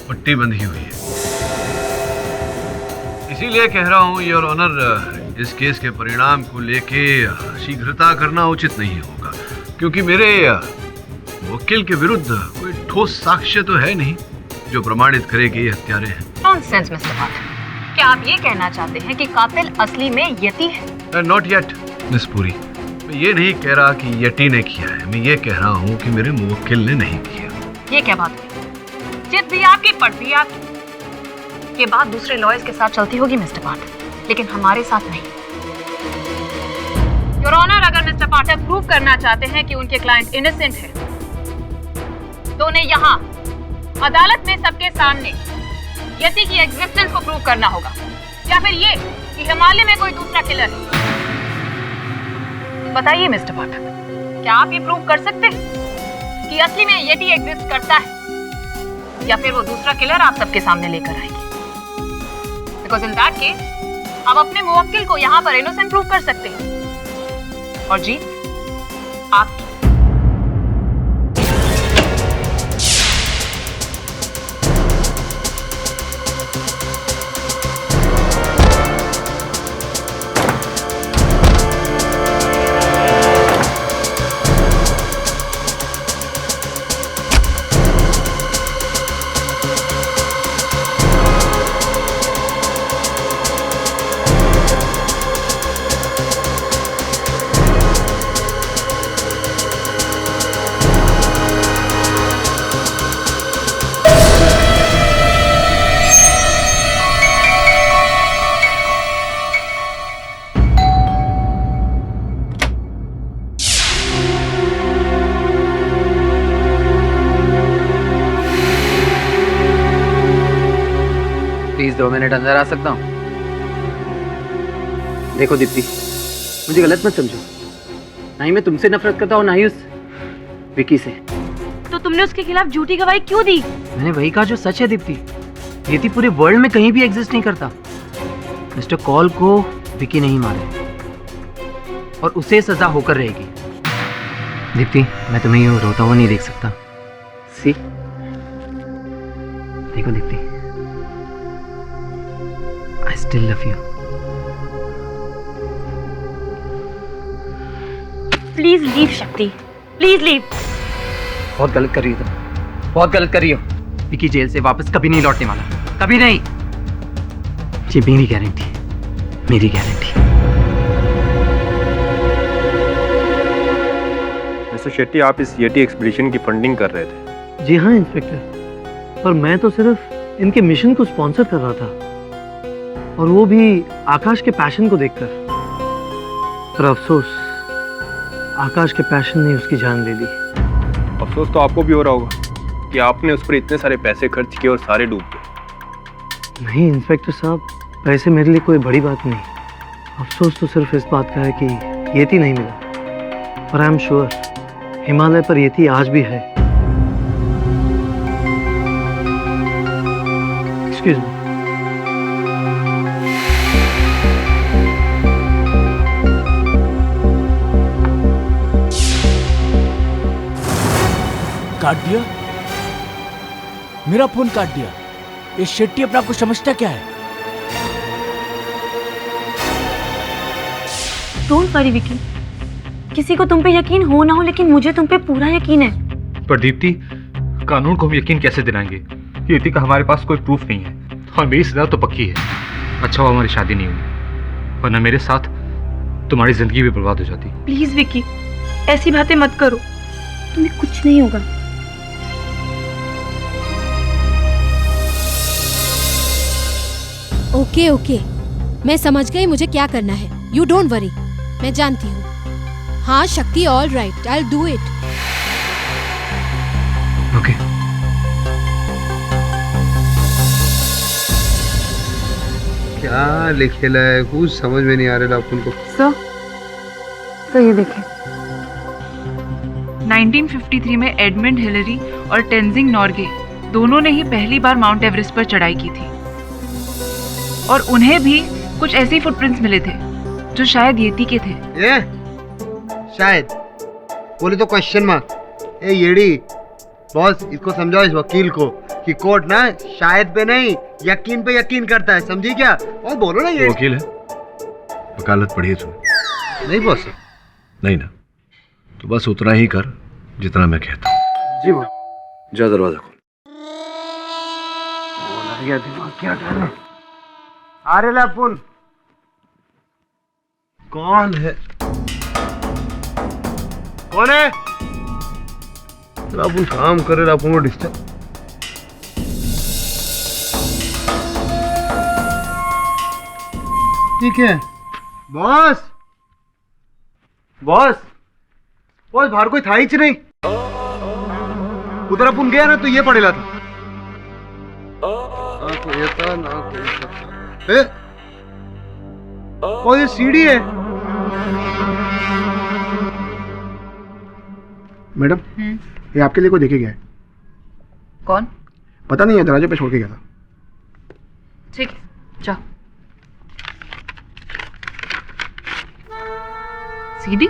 Speaker 11: पट्टी बंधी हुई है। इसीलिए कह रहा हूँ योर ऑनर, इस केस के परिणाम को लेके शीघ्रता करना उचित नहीं होगा, क्योंकि मेरे वकील के विरुद्ध कोई ठोस साक्ष्य तो है नहीं जो प्रमाणित करे कि ये हत्यारे हैं।
Speaker 10: नॉनसेंस मिस्टर पाठक, क्या आप ये कहना चाहते हैं कि कातिल असली में यति है?
Speaker 11: Not yet miss Puri. मैं ये नहीं कह रहा कि यति ने किया है, मैं ये कह रहा हूँ कि मेरे मुवक्किल ने नहीं किया।
Speaker 10: ये क्या बात हुई? जिद भी आपकी, पढ़ भी आपकी। ये बात दूसरे लॉयर्स के साथ चलती होगी मिस्टर पाठक, लेकिन हमारे साथ नहीं। योर ऑनर, अगर मिस्टर पाठक प्रूव करना चाहते हैं कि उनके क्लाइंट इनोसेंट है, तो उन्हें यहाँ अदालत में सबके सामने यति की एग्जिस्टेंस को प्रूव करना होगा, या फिर ये कि हिमालय में कोई दूसरा किलर है। बताइए मिस्टर पाठक, क्या आप ये प्रूव कर सकते हैं कि असली में यति एग्जिस्ट करता है, या फिर वो दूसरा किलर आप सबके सामने लेकर आएंगे? बिकॉज इन दैट केस आप अपने मुवक्किल को यहाँ पर इनोसेंट प्रूव कर सकते हैं और जीत आपकी।
Speaker 4: प्लीज 2 मिनट अंदर आ सकता हूँ? देखो दीप्ति, मुझे गलत मत समझो। ना ही मैं तुमसे नफरत करता हूँ, ना ही उस विकी से।
Speaker 7: तो तुमने उसके खिलाफ झूठी गवाही क्यों दी?
Speaker 4: मैंने वही कहा जो सच है दीप्ति। यति पूरे वर्ल्ड में कहीं भी एग्जिस्ट नहीं करता। मिस्टर कॉल को विकी नहीं मारे और उसे सजा होकर रहेगी। दीप्ति, मैं तुम्हें यूं रोता हुआ नहीं देख सकता। सी, देखो Deepti, I still love you.
Speaker 7: Please leave शक्ति, प्लीज लीव।
Speaker 4: बहुत गलत कर रही हो तुम, बहुत गलत कर रही हो। विकी जेल से वापस कभी नहीं लौटने वाला, कभी नहीं। ये मेरी गारंटी, मेरी गारंटी।
Speaker 14: मिस्टर शेट्टी, आप इस येटी एक्सपीडिशन की फंडिंग कर रहे थे?
Speaker 13: जी हाँ इंस्पेक्टर, पर मैं तो सिर्फ इनके मिशन को स्पॉन्सर कर रहा था, और वो भी आकाश के पैशन को देखकर। पर अफसोस, आकाश के पैशन ने उसकी जान ले ली।
Speaker 14: अफसोस तो आपको भी हो रहा होगा कि आपने उस पर इतने सारे पैसे खर्च किए और सारे डूब गए।
Speaker 13: नहीं इंस्पेक्टर साहब, पैसे मेरे लिए कोई बड़ी बात नहीं। अफसोस तो सिर्फ इस बात का है कि येती नहीं मिला, पर आई एम श्योर हिमालय पर येती आज भी है। Excuse me.
Speaker 2: काट दिया, मेरा फोन काट दिया। ये शेट्टी अपने आप को समझता क्या है?
Speaker 7: डोंट वरी विकी, किसी को तुम पे यकीन हो ना हो, लेकिन मुझे तुम पे पूरा यकीन है।
Speaker 8: पर दीप्ति, कानून को हम यकीन कैसे दिलाएंगे? यति का हमारे पास कोई प्रूफ नहीं है और मेरी सजा तो पक्की है। अच्छा हुआ हमारी शादी नहीं हुई, वरना मेरे साथ तुम्हारी जिंदगी भी बर्बाद हो जाती।
Speaker 7: प्लीज विकी, ऐसी बातें मत करो, तुम्हें कुछ नहीं होगा।
Speaker 6: ओके ओके, मैं समझ गई मुझे क्या करना है। यू डोंट वरी, मैं जानती हूँ। हाँ शक्ति, all right, I will do it.
Speaker 4: Okay.
Speaker 15: क्या लिखेला है, कुछ समझ में नहीं आ रहा अपन को।
Speaker 7: सर ये देखें।
Speaker 16: 1953 में एडमंड हिलरी और टेंजिंग नॉर्गे दोनों ने ही पहली बार माउंट एवरेस्ट पर चढ़ाई की थी, और उन्हें भी कुछ ऐसे फुटप्रिंट्स मिले थे जो शायद येती के थे।
Speaker 15: ये शायद बोले तो क्वेश्चन मार्क। ए येड़ी बॉस, इसको समझाओ इस वकील को कि कोर्ट ना शायद पे नहीं यकीन पे यकीन करता है, समझी क्या? और बोलो ना ये
Speaker 11: वकील है, वकालत पढ़ी है तूने?
Speaker 15: नहीं बॉस।
Speaker 11: नहीं ना, तो बस उतना ही कर जितना मैं कहता हूँ।
Speaker 15: जी बॉस।
Speaker 11: जा दरवाजा खोल।
Speaker 15: दिमाग क्या कर रहे? अरे लापुन कौन है? कौन है? लापुन काम करे, लापुन को डिस्टर्ब। ठीक है बॉस। बॉस बॉस बाहर कोई था ही नहीं। उधर अपन गया ना तो ये पड़ेला था। ना कोई था ना कोई था। और ये सीढ़ी है।
Speaker 17: मैडम ये आपके लिए कोई देखे गया है?
Speaker 10: कौन?
Speaker 17: पता नहीं है, दरवाजे पे छोड़ के गया था।
Speaker 10: ठीक है, जाओ। सीडी?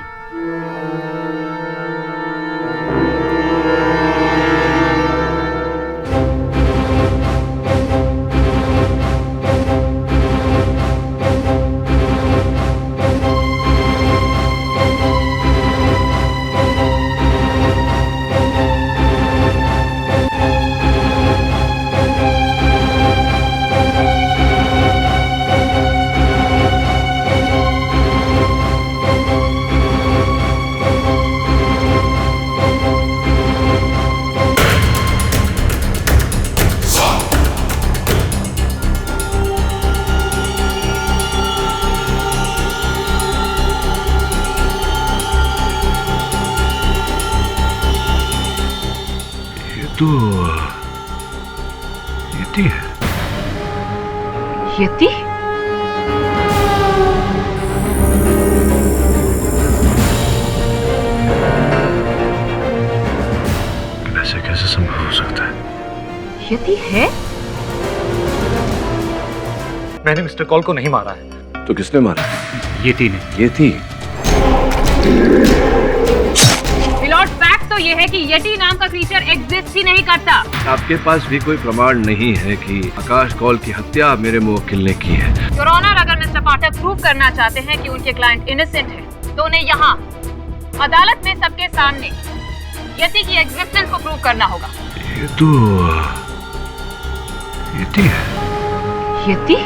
Speaker 11: तो यती है।
Speaker 10: यती?
Speaker 11: ऐसे कैसे संभव हो सकता है?
Speaker 10: यती है?
Speaker 8: मैंने मिस्टर कॉल को नहीं मारा है।
Speaker 11: तो किसने मारा?
Speaker 8: येती ने।
Speaker 11: येती?
Speaker 10: मिलॉर्ड, फैक्ट तो ये है कि येती नाम का क्रीचर एग्जिस्ट ही नहीं करता।
Speaker 11: आपके पास भी कोई प्रमाण नहीं है कि आकाश कौल की हत्या मेरे मुवक्किल ने की है?
Speaker 10: योर ऑनर, अगर मिस्टर पाठक प्रूव करना चाहते हैं कि उनके क्लाइंट इनोसेंट है, तो उन्हें यहाँ अदालत में सबके सामने यति की एग्जिस्टेंस को प्रूव करना होगा।
Speaker 11: ये तो यति है।
Speaker 10: यति?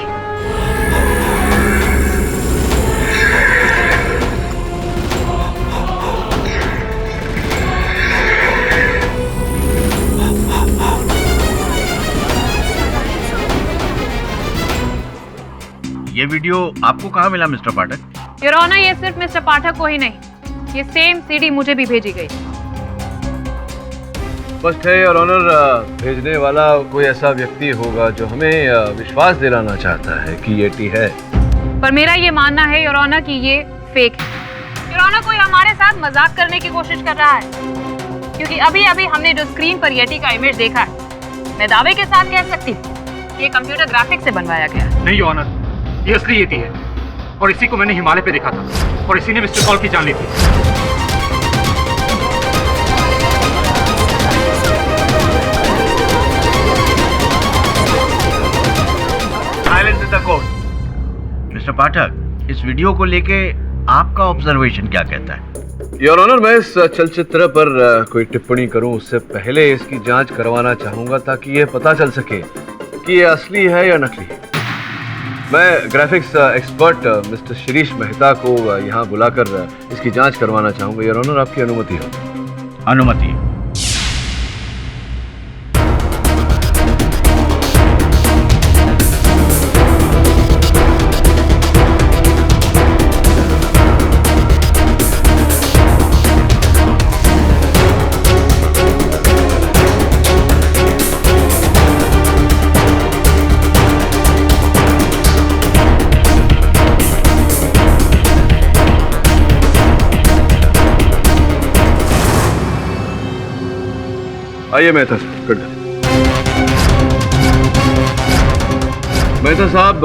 Speaker 18: ये वीडियो आपको कहाँ मिला मिस्टर पाठक?
Speaker 10: योर ऑनर, ये सिर्फ मिस्टर पाठक को ही नहीं, ये सेम सीडी मुझे भी भेजी गई।
Speaker 11: स्पष्ट है योर ऑनर, भेजने वाला कोई ऐसा व्यक्ति होगा जो हमें विश्वास दिलाना चाहता है कि ये टी है।
Speaker 10: पर मेरा ये मानना है योर ऑनर कि ये फेक है। योर ऑनर, कोई हमारे साथ मजाक करने की कोशिश कर रहा है, क्योंकि अभी अभी हमने जो स्क्रीन पर येटी का इमेज देखा है, मैं दावे के साथ कह सकती हूँ ये कंप्यूटर ग्राफिक्स से बनवाया गया है।
Speaker 8: नहीं योर ऑनर, ये असली येती है और इसी को मैंने हिमालय पे देखा था और इसी ने मिस्टर कॉल की जान ली थी।
Speaker 18: Silence in the court. Mister Pathak, इस वीडियो को लेके आपका ऑब्जर्वेशन क्या कहता है?
Speaker 11: योर ऑनर, मैं इस चलचित्र पर कोई टिप्पणी करूं उससे पहले इसकी जांच करवाना चाहूंगा ताकि ये पता चल सके कि ये असली है या नकली है। मैं graphics expert mister Shirish Mehta को यहाँ बुलाकर इसकी जांच करवाना चाहूंगा। योर ऑनर, आपकी अनुमति हो?
Speaker 18: अनुमति।
Speaker 11: आइए मेहता साहब। मेहता साहब,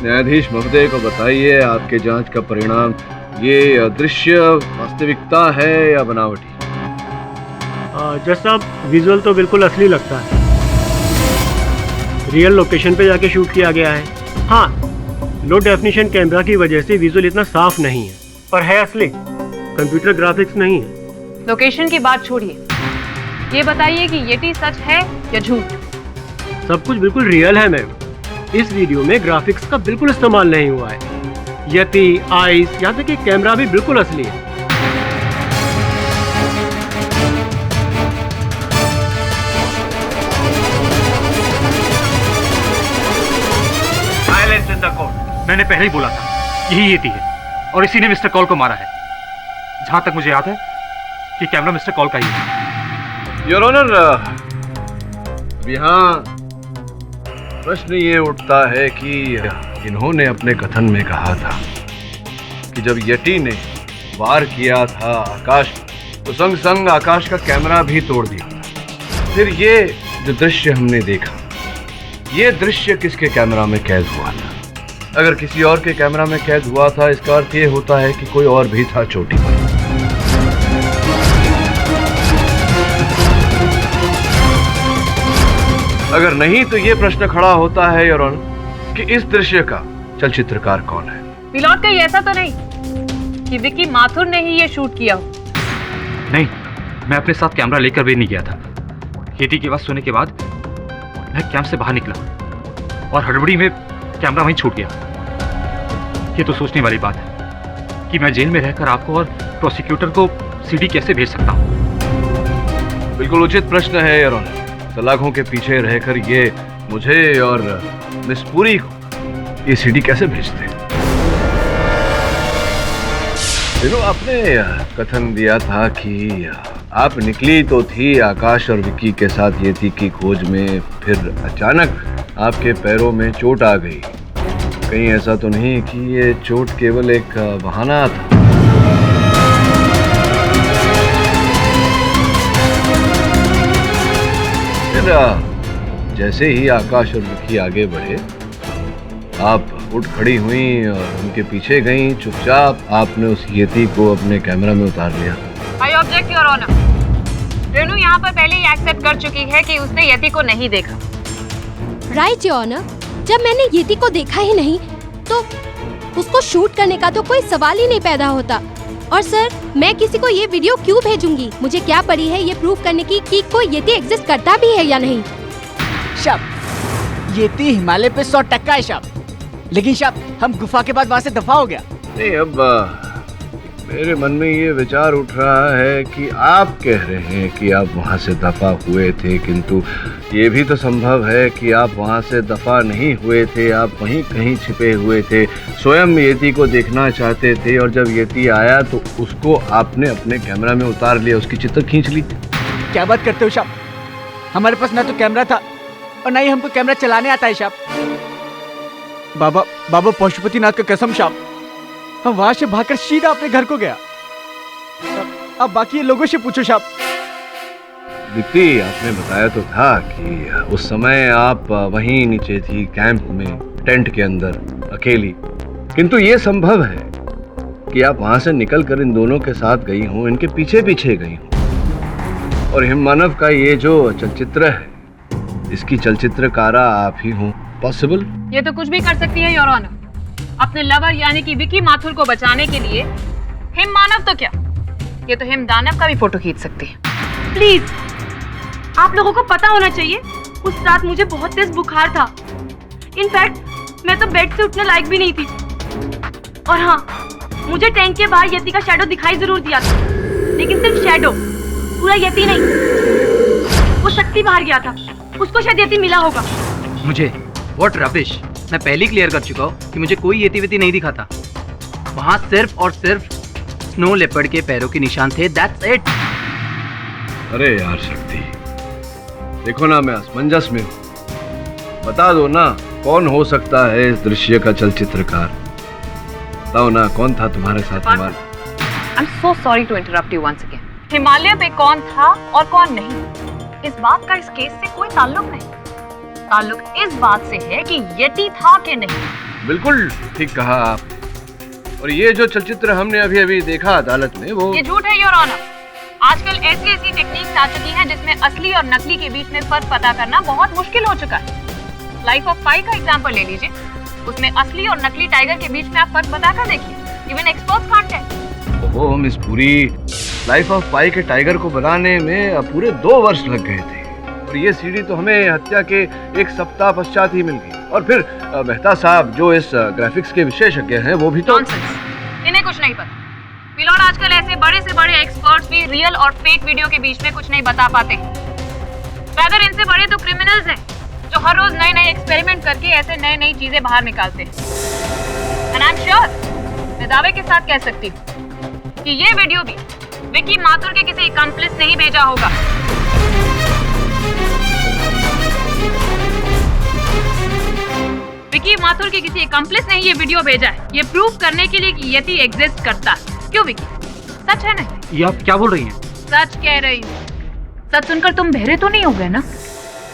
Speaker 11: न्यायाधीश महोदय को बताइए, आपके जांच का परिणाम ये दृश्य वास्तविकता है या बनावटी?
Speaker 13: जज साहब, विजुअल तो बिल्कुल असली लगता है। रियल लोकेशन पे जाके शूट किया गया है। हाँ, लो डेफिनेशन कैमरा की वजह से विजुअल इतना साफ नहीं है, पर है असली। कंप्यूटर ग्राफिक्स नहीं है।
Speaker 10: लोकेशन की बात छोड़िए, ये बताइए कि येटी सच है या झूठ?
Speaker 13: सब कुछ बिल्कुल रियल है मैम। इस वीडियो में ग्राफिक्स का बिल्कुल इस्तेमाल नहीं हुआ है। यति, आइस, यहाँ तक कि कैमरा भी बिल्कुल असली है।
Speaker 8: Silence in the court. मैंने पहले ही बोला था यही येती है और इसी ने मिस्टर कॉल को मारा है। जहां तक मुझे याद है कि कैमरा मिस्टर कॉल का ही है।
Speaker 11: योर ऑनर, यहाँ प्रश्न ये उठता है कि इन्होंने अपने कथन में कहा था कि जब यटी ने वार किया था आकाश, तो संग संग आकाश का कैमरा भी तोड़ दिया। फिर ये जो दृश्य हमने देखा, ये दृश्य किसके कैमरा में कैद हुआ था? अगर किसी और के कैमरा में कैद हुआ था, इसका अर्थ ये होता है कि कोई और भी था चोटी पर। अगर नहीं तो ये प्रश्न खड़ा होता है योर ऑनर कि इस दृश्य का चलचित्रकार कौन है?
Speaker 10: पिलॉट कहीं ऐसा तो नहीं कि विकी माथुर ने ही ये शूट किया हो?
Speaker 8: नहीं, मैं अपने साथ कैमरा लेकर भी नहीं गया था। येती की आवाज सुनने के बाद मैं कैंप से बाहर निकला और हड़बड़ी में कैमरा वहीं छूट गया। ये तो सोचने वाली बात है कि मैं जेल में रहकर आपको और प्रोसिक्यूटर को सीडी कैसे भेज सकता हूँ।
Speaker 11: बिल्कुल उचित प्रश्न है योर ऑनर। सलाखों के पीछे रहकर ये मुझे और मिस पुरी को ये सीडी कैसे भेजते? देखो, आपने कथन दिया था कि आप निकली तो थी आकाश और विकी के साथ येती की खोज में, फिर अचानक आपके पैरों में चोट आ गई। कहीं ऐसा तो नहीं कि ये चोट केवल एक बहाना था? फिर जैसे ही आकाश और विकी आगे बढ़े, आप उठ खड़ी हुई और उनके पीछे गईं। चुपचाप आपने उस येती को अपने कैमरा में उतार लिया।
Speaker 10: I object your honour. Renu यहाँ पर पहले ही एक्सेप्ट कर चुकी है कि उसने येती को नहीं देखा।
Speaker 6: राइट योर ऑनर, जब मैंने येती को देखा ही नहीं तो उसको शूट करने का तो कोई सवाल ही नहीं पैदा होता। और सर, मैं किसी को ये वीडियो क्यों भेजूंगी? मुझे क्या पड़ी है ये प्रूव करने की कि कोई येती एग्जिस्ट करता भी है या नहीं?
Speaker 2: शब, येती हिमालय पे 100% है शब। लेकिन शब, हम गुफा के बाद वहाँ से दफा हो गया।
Speaker 11: नहीं, अब मेरे मन में ये विचार उठ रहा है कि आप कह रहे हैं कि आप वहाँ से दफा हुए थे, किंतु ये भी तो संभव है कि आप वहाँ से दफा नहीं हुए थे, आप वहीं कहीं छिपे हुए थे, स्वयं येती को देखना चाहते थे और जब येती आया तो उसको आपने अपने कैमरा में उतार लिया, उसकी चित्र खींच ली।
Speaker 2: क्या बात करते हो शब? हमारे पास ना तो कैमरा था और ना ही हमको कैमरा चलाने आता है शब। बाबा पशुपतिनाथ का कसम शब, हम वहां से भागकर सीधा अपने घर को गया। अब बाकी लोगों से पूछो शब।
Speaker 11: दीप्ति, आपने बताया तो था कि उस समय आप वहीं नीचे थी कैंप में, टेंट के अंदर अकेली, किंतु ये संभव है कि आप वहां से निकलकर इन दोनों के साथ गई हूं, इनके पीछे पीछे गई हूं, और हिममानव का ये जो चलचित्र है, इसकी चलचित्रकारा आप ही हो। पॉसिबल?
Speaker 10: ये तो कुछ भी कर सकती है योर ऑनर। अपने लवर यानी कि विकी माथुर को बचाने के लिए हिम मानव तो क्या, ये तो हिम दानव का भी फोटो खींच सकती है।
Speaker 7: प्लीज, आप लोगों को पता होना चाहिए, उस रात मुझे बहुत तेज बुखार था। इनफैक्ट मैं तो बेड से उठने लायक भी नहीं थी। और हाँ, मुझे टैंक के बाहर यति का शैडो दिखाई जरूर दिया था, लेकिन सिर्फ शैडो, पूरा यति नहीं। वो शक्ति बाहर गया था, उसको शायद यति मिला होगा।
Speaker 4: मुझे व्हाट रबिश, मैं पहले क्लियर कर चुका हूँ कि मुझे कोई येती वेती नहीं दिखा था। वहाँ सिर्फ और सिर्फ स्नो लेपर्ड के पैरों के निशान थे, दैट्स इट।
Speaker 11: अरे यार शक्ति, देखो ना मैं असमंजस में हूँ। बता दो ना, कौन हो सकता है इस दृश्य का चलचित्रकार? बताओ ना, कौन था तुम्हारे साथ?
Speaker 10: I am so sorry to interrupt you once again. Himalaya पे कौन था और कौन नहीं, इस बात का इस केस से कोई ताल्लुक नहीं। ताल्लुक इस बात से है कि येती था कि नहीं।
Speaker 11: बिल्कुल ठीक कहा आप। और ये जो चलचित्र हमने अभी अभी देखा अदालत में, वो
Speaker 10: ये झूठ है योर ऑनर। आजकल ऐसी ऐसी टेक्निक्स आ चुकी हैं जिसमें असली और नकली के बीच में फर्क पता करना बहुत मुश्किल हो चुका है। लाइफ ऑफ पाई का एग्जांपल ले लीजिए, उसमें असली और नकली टाइगर के बीच में आप फर्क बता कर देखिए, इवन एक्सपर्ट्स कांट टेल।
Speaker 11: ओहो मिस पुरी, लाइफ ऑफ पाई के टाइगर को बनाने में पूरे 2 वर्ष लग गए थे, और ये सीडी तो हमें हत्या के 1 सप्ताह पश्चात ही मिल गई। और फिर मेहता साहब जो इस ग्राफिक्स के विशेषज्ञ हैं, वो भी तो
Speaker 10: इन्हें कुछ नहीं पता। मिलॉर्ड, आजकल ऐसे बड़े से बड़े एक्सपर्ट्स भी रियल और फेक वीडियो के बीच में कुछ नहीं बता पाते। रादर इनसे बड़े तो क्रिमिनल्स हैं जो हर रोज नए नए एक्सपेरिमेंट करके ऐसे नई नई चीजें बाहर निकालते हैं। एंड आई एम श्योर, मैं दावे के साथ कह सकती हूँ कि ये वीडियो भी विकी माथुर के किसी अकम्प्लिस ने ही भेजा होगा। विकी माथुर के किसी अकम्प्लिस ने ही ये वीडियो भेजा है, ये प्रूव करने के लिए कि यति एग्जिस्ट करता है। क्यों विकी, सच है ना?
Speaker 13: ये आप क्या बोल रही हैं?
Speaker 10: सच कह रही हूँ। सच सुनकर तुम बहरे तो नहीं हो गए ना?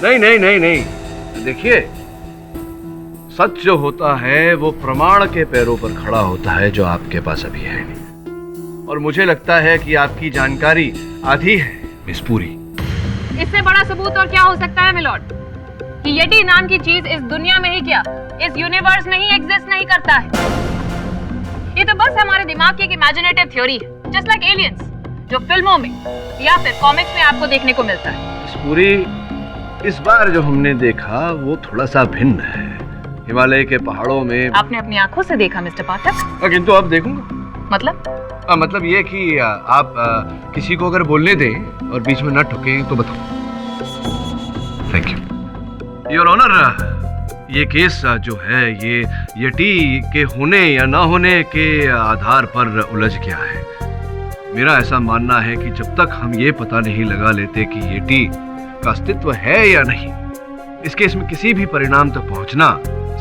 Speaker 11: नहीं नहीं नहीं नहीं, देखिए सच जो होता है वो प्रमाण के पैरों पर खड़ा होता है, जो आपके पास अभी है नहीं। और मुझे लगता है कि आपकी जानकारी आधी है मिस पुरी।
Speaker 10: इससे बड़ा सबूत और क्या हो सकता है मिलॉर्ड कि यटी नाम की चीज इस दुनिया में ही क्या, इस यूनिवर्स में ही एग्जिस्ट नहीं करता है। ये तो बस हमारे दिमाग की एक इमेजिनेटिव थ्योरी है, जस्ट लाइक एलियंस, जो फिल्मों में या फिर कॉमिक्स में आपको देखने को मिलता है।
Speaker 11: मिस पुरी, इस बार जो हमने देखा वो थोड़ा सा भिन्न है। हिमालय के पहाड़ों में
Speaker 10: आपने अपनी आंखों से देखा मिस्टर पाठक?
Speaker 11: किंतु अब देखूंगा। मतलब ये कि आप किसी को अगर बोलने दें और बीच में न ठुके तो बताओ। Thank you your honour. ये केस जो है ये यटी के होने या ना होने के आधार पर उलझ गया है। मेरा ऐसा मानना है कि जब तक हम ये पता नहीं लगा लेते कि यटी का अस्तित्व है या नहीं, इस केस में किसी भी परिणाम तक पहुंचना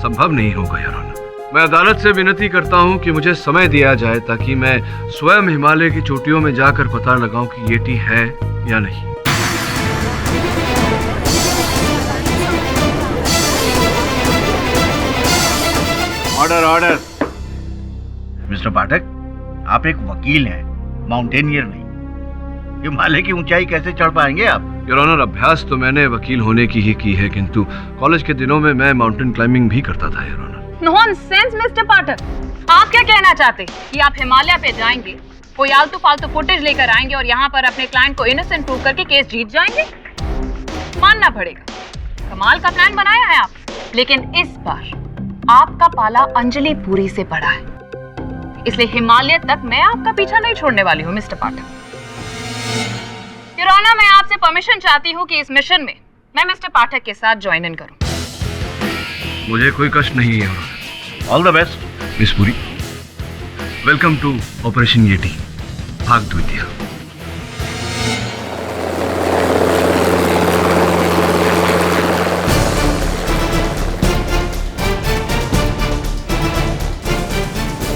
Speaker 11: संभव नहीं होगा योर ऑनर। मैं अदालत से विनती करता हूं कि मुझे समय दिया जाए ताकि मैं स्वयं हिमालय की चोटियों में जाकर पता लगाऊं कि यटी है या नहीं।
Speaker 18: Order order. मिस्टर पाठक, आप एक वकील हैं, माउंटेनियर नहीं। हिमालय की ऊंचाई कैसे चढ़ पाएंगे आप?
Speaker 11: योर ऑनर, अभ्यास तो मैंने वकील होने की ही की है, किंतु कॉलेज के दिनों में मैं माउंटेन क्लाइंबिंग भी करता था योर ऑनर।
Speaker 10: नॉनसेंस मिस्टर पाठक, आप क्या कहना चाहते कि आप हिमालय पे जाएंगे, कोई आलतू फालतू फुटेज लेकर आएंगे और यहाँ पर अपने क्लाइंट को इनोसेंट प्रूव करके केस जीत जाएंगे? मानना पड़ेगा, कमाल का प्लान बनाया है आप। लेकिन इस बार आपका पाला अंजलि पुरी से पड़ा है, इसलिए हिमालय तक मैं आपका पीछा नहीं छोड़ने वाली हूँ मिस्टर पाठक। योर ऑनर, मैं आपसे परमिशन चाहती हूँ कि इस मिशन में मैं मिस्टर पाठक के साथ ज्वाइन इन करूँ।
Speaker 11: मुझे कोई कष्ट नहीं है।
Speaker 18: All the best
Speaker 11: miss Puri. Welcome to operation yeti भाग द्वितीय।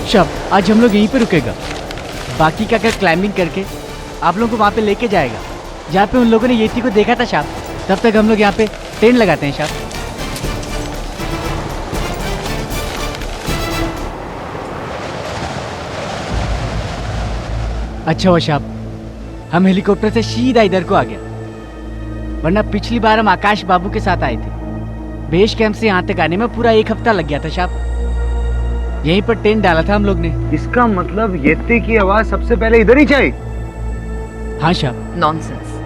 Speaker 2: शब, आज हम लोग यहीं पे रुकेगा। बाकी का कर क्लाइंबिंग करके आप लोगों को वहाँ पे लेके जाएगा जहाँ पे उन लोगों ने येटी को देखा था शाप। तब तक हम लोग यहाँ पे टेंट लगाते हैं शाप। अच्छा हुआ शाप हम हेलीकॉप्टर से सीधा इधर को आ गया, वरना पिछली बार हम आकाश बाबू के साथ आए थे। बेस कैंप से यहाँ तक आने में पूरा 1 हफ्ता लग गया था शाप। यहीं पर टेंट डाला था हम लोग ने।
Speaker 15: इसका मतलब येती की आवाज सबसे पहले इधर ही चाहिए?
Speaker 2: हाँ शाप।
Speaker 10: नॉनसेंस,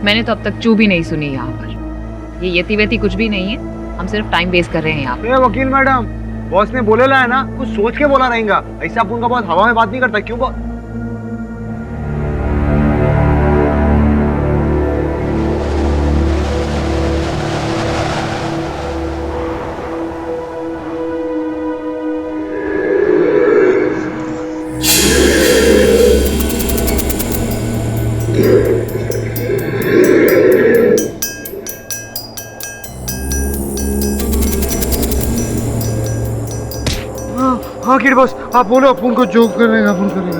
Speaker 10: मैंने तो अब तक चू भी नहीं सुनी यहाँ पर। ये येती वेती कुछ भी नहीं है, हम सिर्फ टाइम वेस्ट कर रहे हैं यहाँ पे।
Speaker 15: वकील मैडम, बॉस ने बोलेला है ना, कुछ सोच के बोला रहेगा। ऐसा अपन का बॉस हवा में बात नहीं करता। क्यों बॉस? हाँ किड बॉस, आप बोलो, अपन को जोक करेगा, अपन करेगा।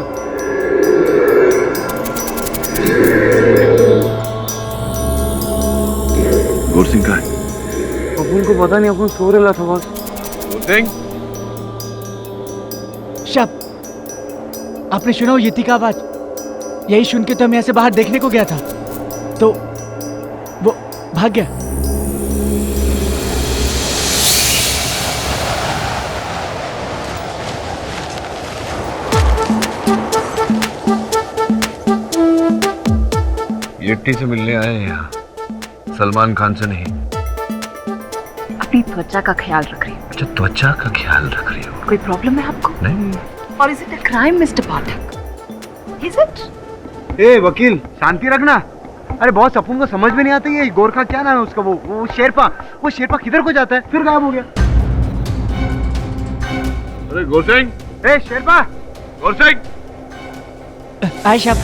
Speaker 11: गोर सिंह का है?
Speaker 15: अपन को पता नहीं, अपन सो रहा था बॉस।
Speaker 11: गोर सिंह,
Speaker 2: आपने सुना वो यति का आवाज? यही सुन के तो मैं ऐसे बाहर देखने को गया था, तो वो भाग गया।
Speaker 11: येट्टी से मिलने आए हैं यहाँ, सलमान खान से नहीं।
Speaker 10: अपनी त्वचा का ख्याल रख रही हूँ।
Speaker 11: अच्छा, त्वचा का ख्याल रख रही हो?
Speaker 10: कोई प्रॉब्लम है आपको?
Speaker 11: नहीं।
Speaker 10: और is it a crime mister Pathak? Is it?
Speaker 15: ए वकील, शांति रखना। अरे बॉस, अपन को समझ में नहीं आता ये गोरखा क्या नाम है उसका, वो शेरपा किधर को जाता है, फिर गायब हो गया।
Speaker 11: अरे गोरसिंह,
Speaker 15: ए शेरपा,
Speaker 11: गोरसिंह।
Speaker 2: आए साहब,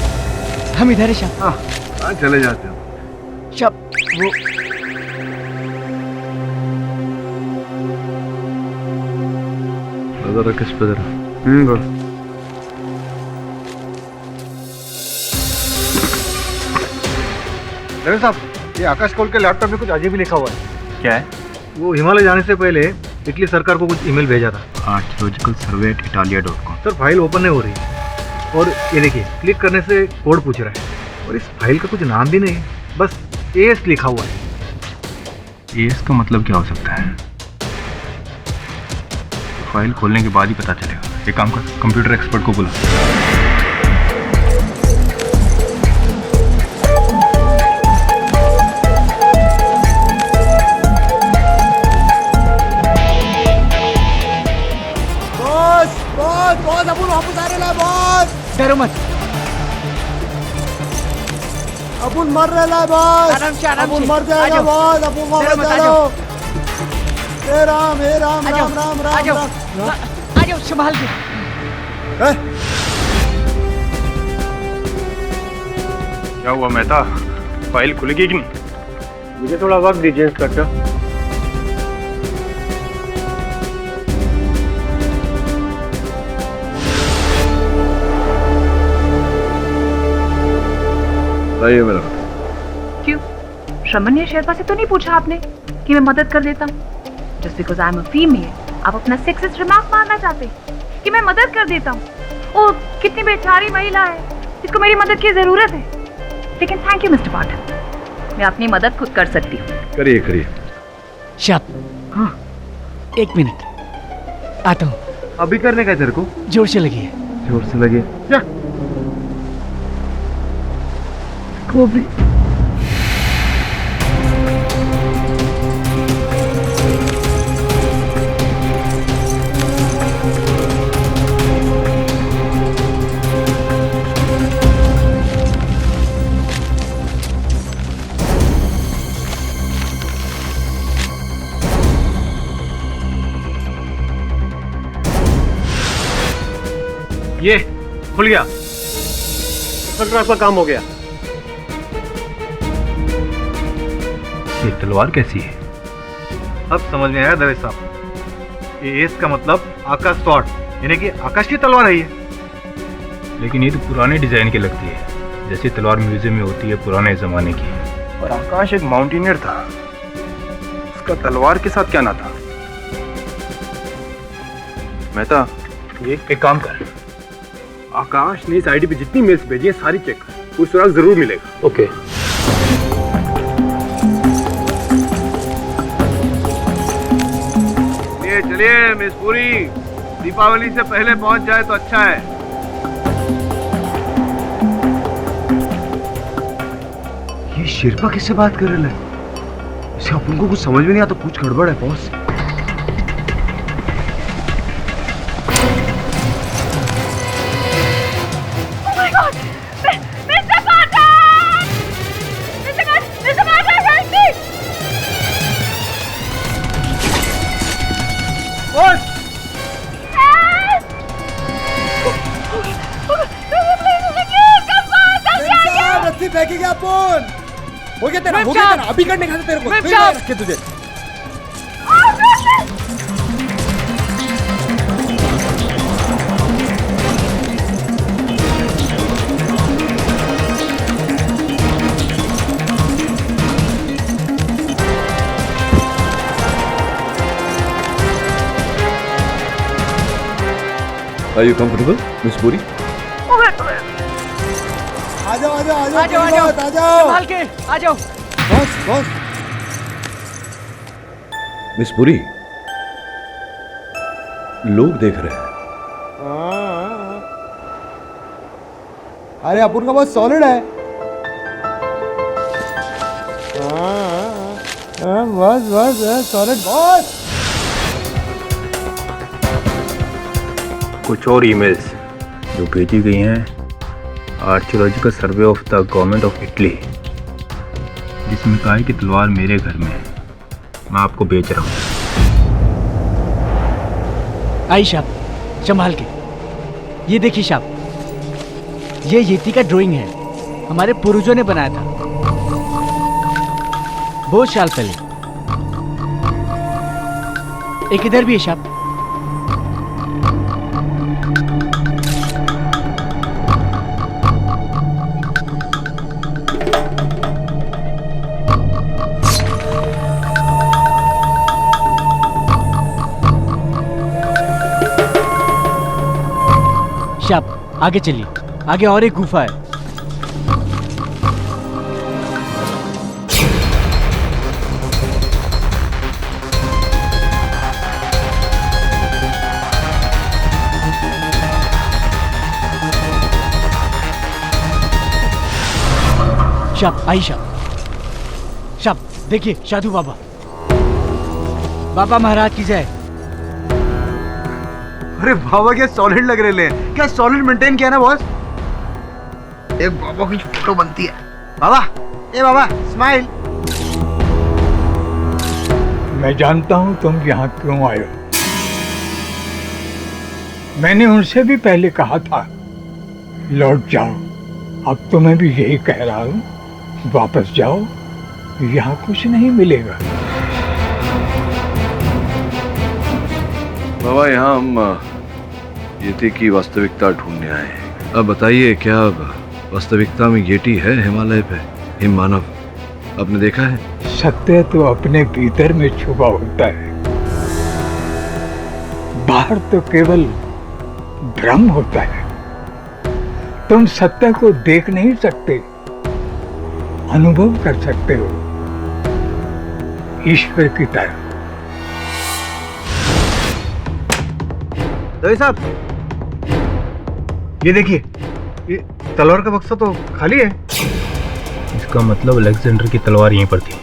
Speaker 2: हम इधर है साहब।
Speaker 11: हाँ, चले जाते हो
Speaker 2: साहब। वो
Speaker 11: नजर रख इस पे जरा।
Speaker 15: बोल।
Speaker 19: रवि साहब, ये आकाश कौल के लैपटॉप में कुछ अजीब ही लिखा हुआ है।
Speaker 14: क्या है?
Speaker 19: वो हिमालय जाने से पहले इटली सरकार को कुछ ईमेल भेजा था।
Speaker 11: archaeologicalsurvey@italia.com।
Speaker 19: सर, फाइल ओपन नहीं हो रही है, और ये देखिए, क्लिक करने से कोड पूछ रहा है, और इस फाइल का कुछ नाम भी नहीं है, बस एस लिखा हुआ है।
Speaker 14: इसका मतलब क्या हो सकता है? फाइल खोलने के बाद ही पता चलेगा। एक काम कर, कंप्यूटर एक्सपर्ट को बुला।
Speaker 15: बॉस, अपन वापस आ रहे हैं बॉस।
Speaker 2: डरो मत,
Speaker 15: अपन मर रहे हैं बॉस।
Speaker 2: आराम से
Speaker 15: अपन मर जाएगा बॉस, अपन वापस चलो। हे राम राम राम राम।
Speaker 2: आ जाओ, संभाल के।
Speaker 14: क्या हुआ मेहता, फाइल खुलेगी कि नहीं?
Speaker 19: मुझे थोड़ा वक्त दीजिए इंस्पेक्टर।
Speaker 11: बताइए मेरा।
Speaker 10: क्यों? श्रमण्य शेरपा से तो नहीं पूछा आपने कि मैं मदद कर देता हूँ? Just because I am a female आप अपना सेक्सिस्ट रिमार्क मारना चाहते कि मैं मदद कर देता हूँ? ओ, कितनी बेचारी महिला है जिसको मेरी मदद की जरूरत है। लेकिन थैंक यू मिस्टर पाठक, मैं अपनी मदद खुद कर सकती हूँ।
Speaker 11: करिए करिए।
Speaker 2: शाप। हाँ, 1 मिनट आता हूँ।
Speaker 15: अभी करने का तेरे को?
Speaker 2: जोर से लगी है।
Speaker 15: जोर से लगी क्या?
Speaker 2: वो भी
Speaker 19: ये खुल गया। इंस्पेक्टर, आपका काम हो गया।
Speaker 14: ये तलवार कैसी है?
Speaker 19: अब समझ में आया दवे साहब, ये एस का मतलब आकाश स्वॉर्ड, यानी कि आकाश की तलवार है ये।
Speaker 14: लेकिन ये तो पुराने डिजाइन की लगती है, जैसे तलवार म्यूजियम में होती है पुराने जमाने की। और आकाश एक माउंटेनियर था, उसका तलवार के साथ क्या नाता? मेहता, ये एक काम कर, आकाश ने इस आईडी पे जितनी मेल्स भेजी है सारी चेक कर, कुछ सुराग जरूर मिलेगा। ओके।
Speaker 11: चलिए मिस पूरी, दीपावली से पहले पहुंच जाए तो अच्छा है।
Speaker 15: ये शेरपा किससे बात कर रहे हैं? इसे अपन को कुछ समझ में नहीं आता, कुछ गड़बड़ है बॉस।
Speaker 20: फेंकेगा अपन। हो गया तेरा, अभी करने का तेरे को फिर रखे तुझे।
Speaker 11: Are you comfortable, Miss Puri?
Speaker 20: आ जाओ आ जाओ आ जाओ
Speaker 2: आ जाओ, आ जाओ,
Speaker 20: आ जाओ
Speaker 2: संभाल के आ जाओ।
Speaker 20: बस बस
Speaker 11: मिस पुरी, लोग देख रहे हैं।
Speaker 20: अरे अपुन का बहुत सॉलिड है। बस बस सॉलिड बॉस।
Speaker 14: कुछ और ईमेल्स जो भेजी गई हैं archaeological survey of the government of Italy, जिसमें कहा है कि तलवार मेरे घर में है, मैं आपको बेच रहा हूँ।
Speaker 2: आई साहब, संभाल के। ये देखिए साहब, ये येती का ड्राइंग है, हमारे पूर्वजों ने बनाया था बहुत साल पहले। एक इधर भी है साहब। साहब आगे चलिए, आगे और एक गुफा है। साहब आई साहब, देखिए साधु बाबा, बाबा महाराज की जय।
Speaker 15: अरे बाबा क्या सॉलिड लग रहे हैं, क्या सॉलिड मेंटेन किया ना बॉस। एक बाबा की फोटो बनती है। बाबा, ए बाबा स्माइल।
Speaker 1: मैं जानता हूं तुम यहाँ क्यों आए हो। मैंने उनसे भी पहले कहा था लौट जाओ, अब तो मैं भी यही कह रहा हूं, वापस जाओ, यहाँ कुछ नहीं मिलेगा।
Speaker 11: बाबा, यहाँ हम येटी की वास्तविकता ढूंढने आए हैं। अब बताइए, क्या वास्तविकता में येटी है हिमालय पे, हिम मानव? आपने देखा है?
Speaker 1: सत्य तो अपने भीतर में छुपा होता है, बाहर तो केवल भ्रम होता है। तुम सत्य को देख नहीं सकते, अनुभव कर सकते हो, ईश्वर की तरह।
Speaker 19: दही साहब, ये देखिए, ये तलवार का बक्सा तो खाली है।
Speaker 14: इसका मतलब अलेक्जेंडर की तलवार यहीं पर थी,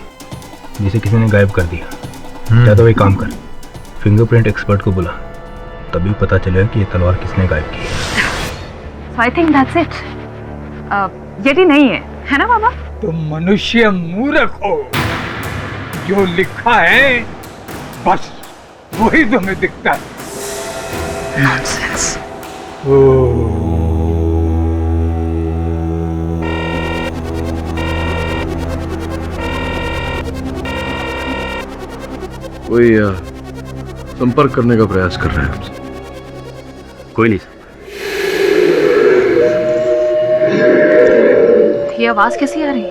Speaker 14: जिसे किसी ने गायब कर दिया। या तो एक काम कर, फिंगरप्रिंट एक्सपर्ट को बुला, तभी पता चलेगा कि ये तलवार किसने गायब की है।
Speaker 10: So I think that's it. Yeti नहीं है ना बाबा?
Speaker 1: तुम मनुष्य मूर्ख हो, जो लिखा है बस वही तुम्हें दिखता है।
Speaker 9: नॉनसेंस।
Speaker 11: कोई संपर्क करने का प्रयास कर रहे हैं हमसे।
Speaker 14: कोई नहीं।
Speaker 10: ये आवाज कैसी आ रही है?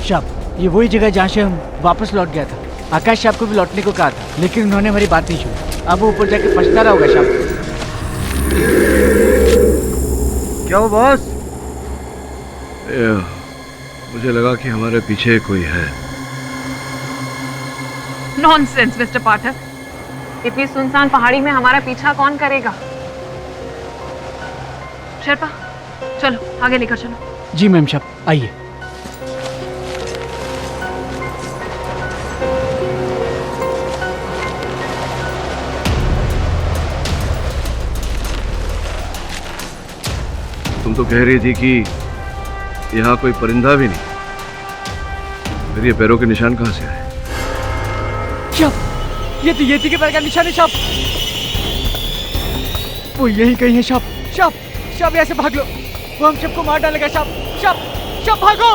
Speaker 2: साहब, ये वही जगह जहाँ से हम वापस लौट गया था। आकाश साहब को भी लौटने को कहा था, लेकिन उन्होंने हमारी बात नहीं सुनी। अब वो ऊपर जाके पछता रहा होगा साहब।
Speaker 15: क्या हो बॉस?
Speaker 11: मुझे लगा कि हमारे पीछे कोई है।
Speaker 10: नॉनसेंस मिस्टर पाठक, इतनी सुनसान पहाड़ी में हमारा पीछा कौन करेगा? शेरपा, चलो आगे लेकर चलो।
Speaker 2: जी मैम साहब, आइए।
Speaker 11: तुम तो कह रही थी कि यहाँ कोई परिंदा भी नहीं, फिर ये पैरों के निशान कहाँ से आए?
Speaker 2: ये तो येती के पैर का निशान है साहब। वो यही कहीं है साहब। साहब यहाँ से भाग लो, वो हम सबको मार डालेगा साहब। साहब भागो।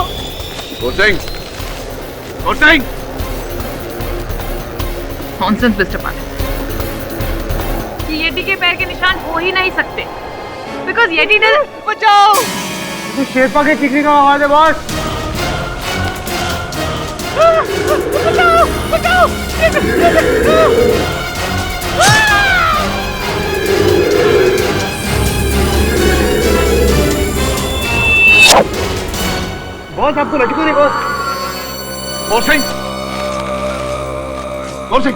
Speaker 10: नॉनसेंस मिस्टर पाठक, कि येटी के पैर के निशान हो ही नहीं सकते, बिकॉज येटी डजंट।
Speaker 2: बचाओ!
Speaker 15: तो शेरपा के चीखने का आवाज है बॉस।
Speaker 2: बचाओ!
Speaker 11: गौर सिंह, गौर सिंह,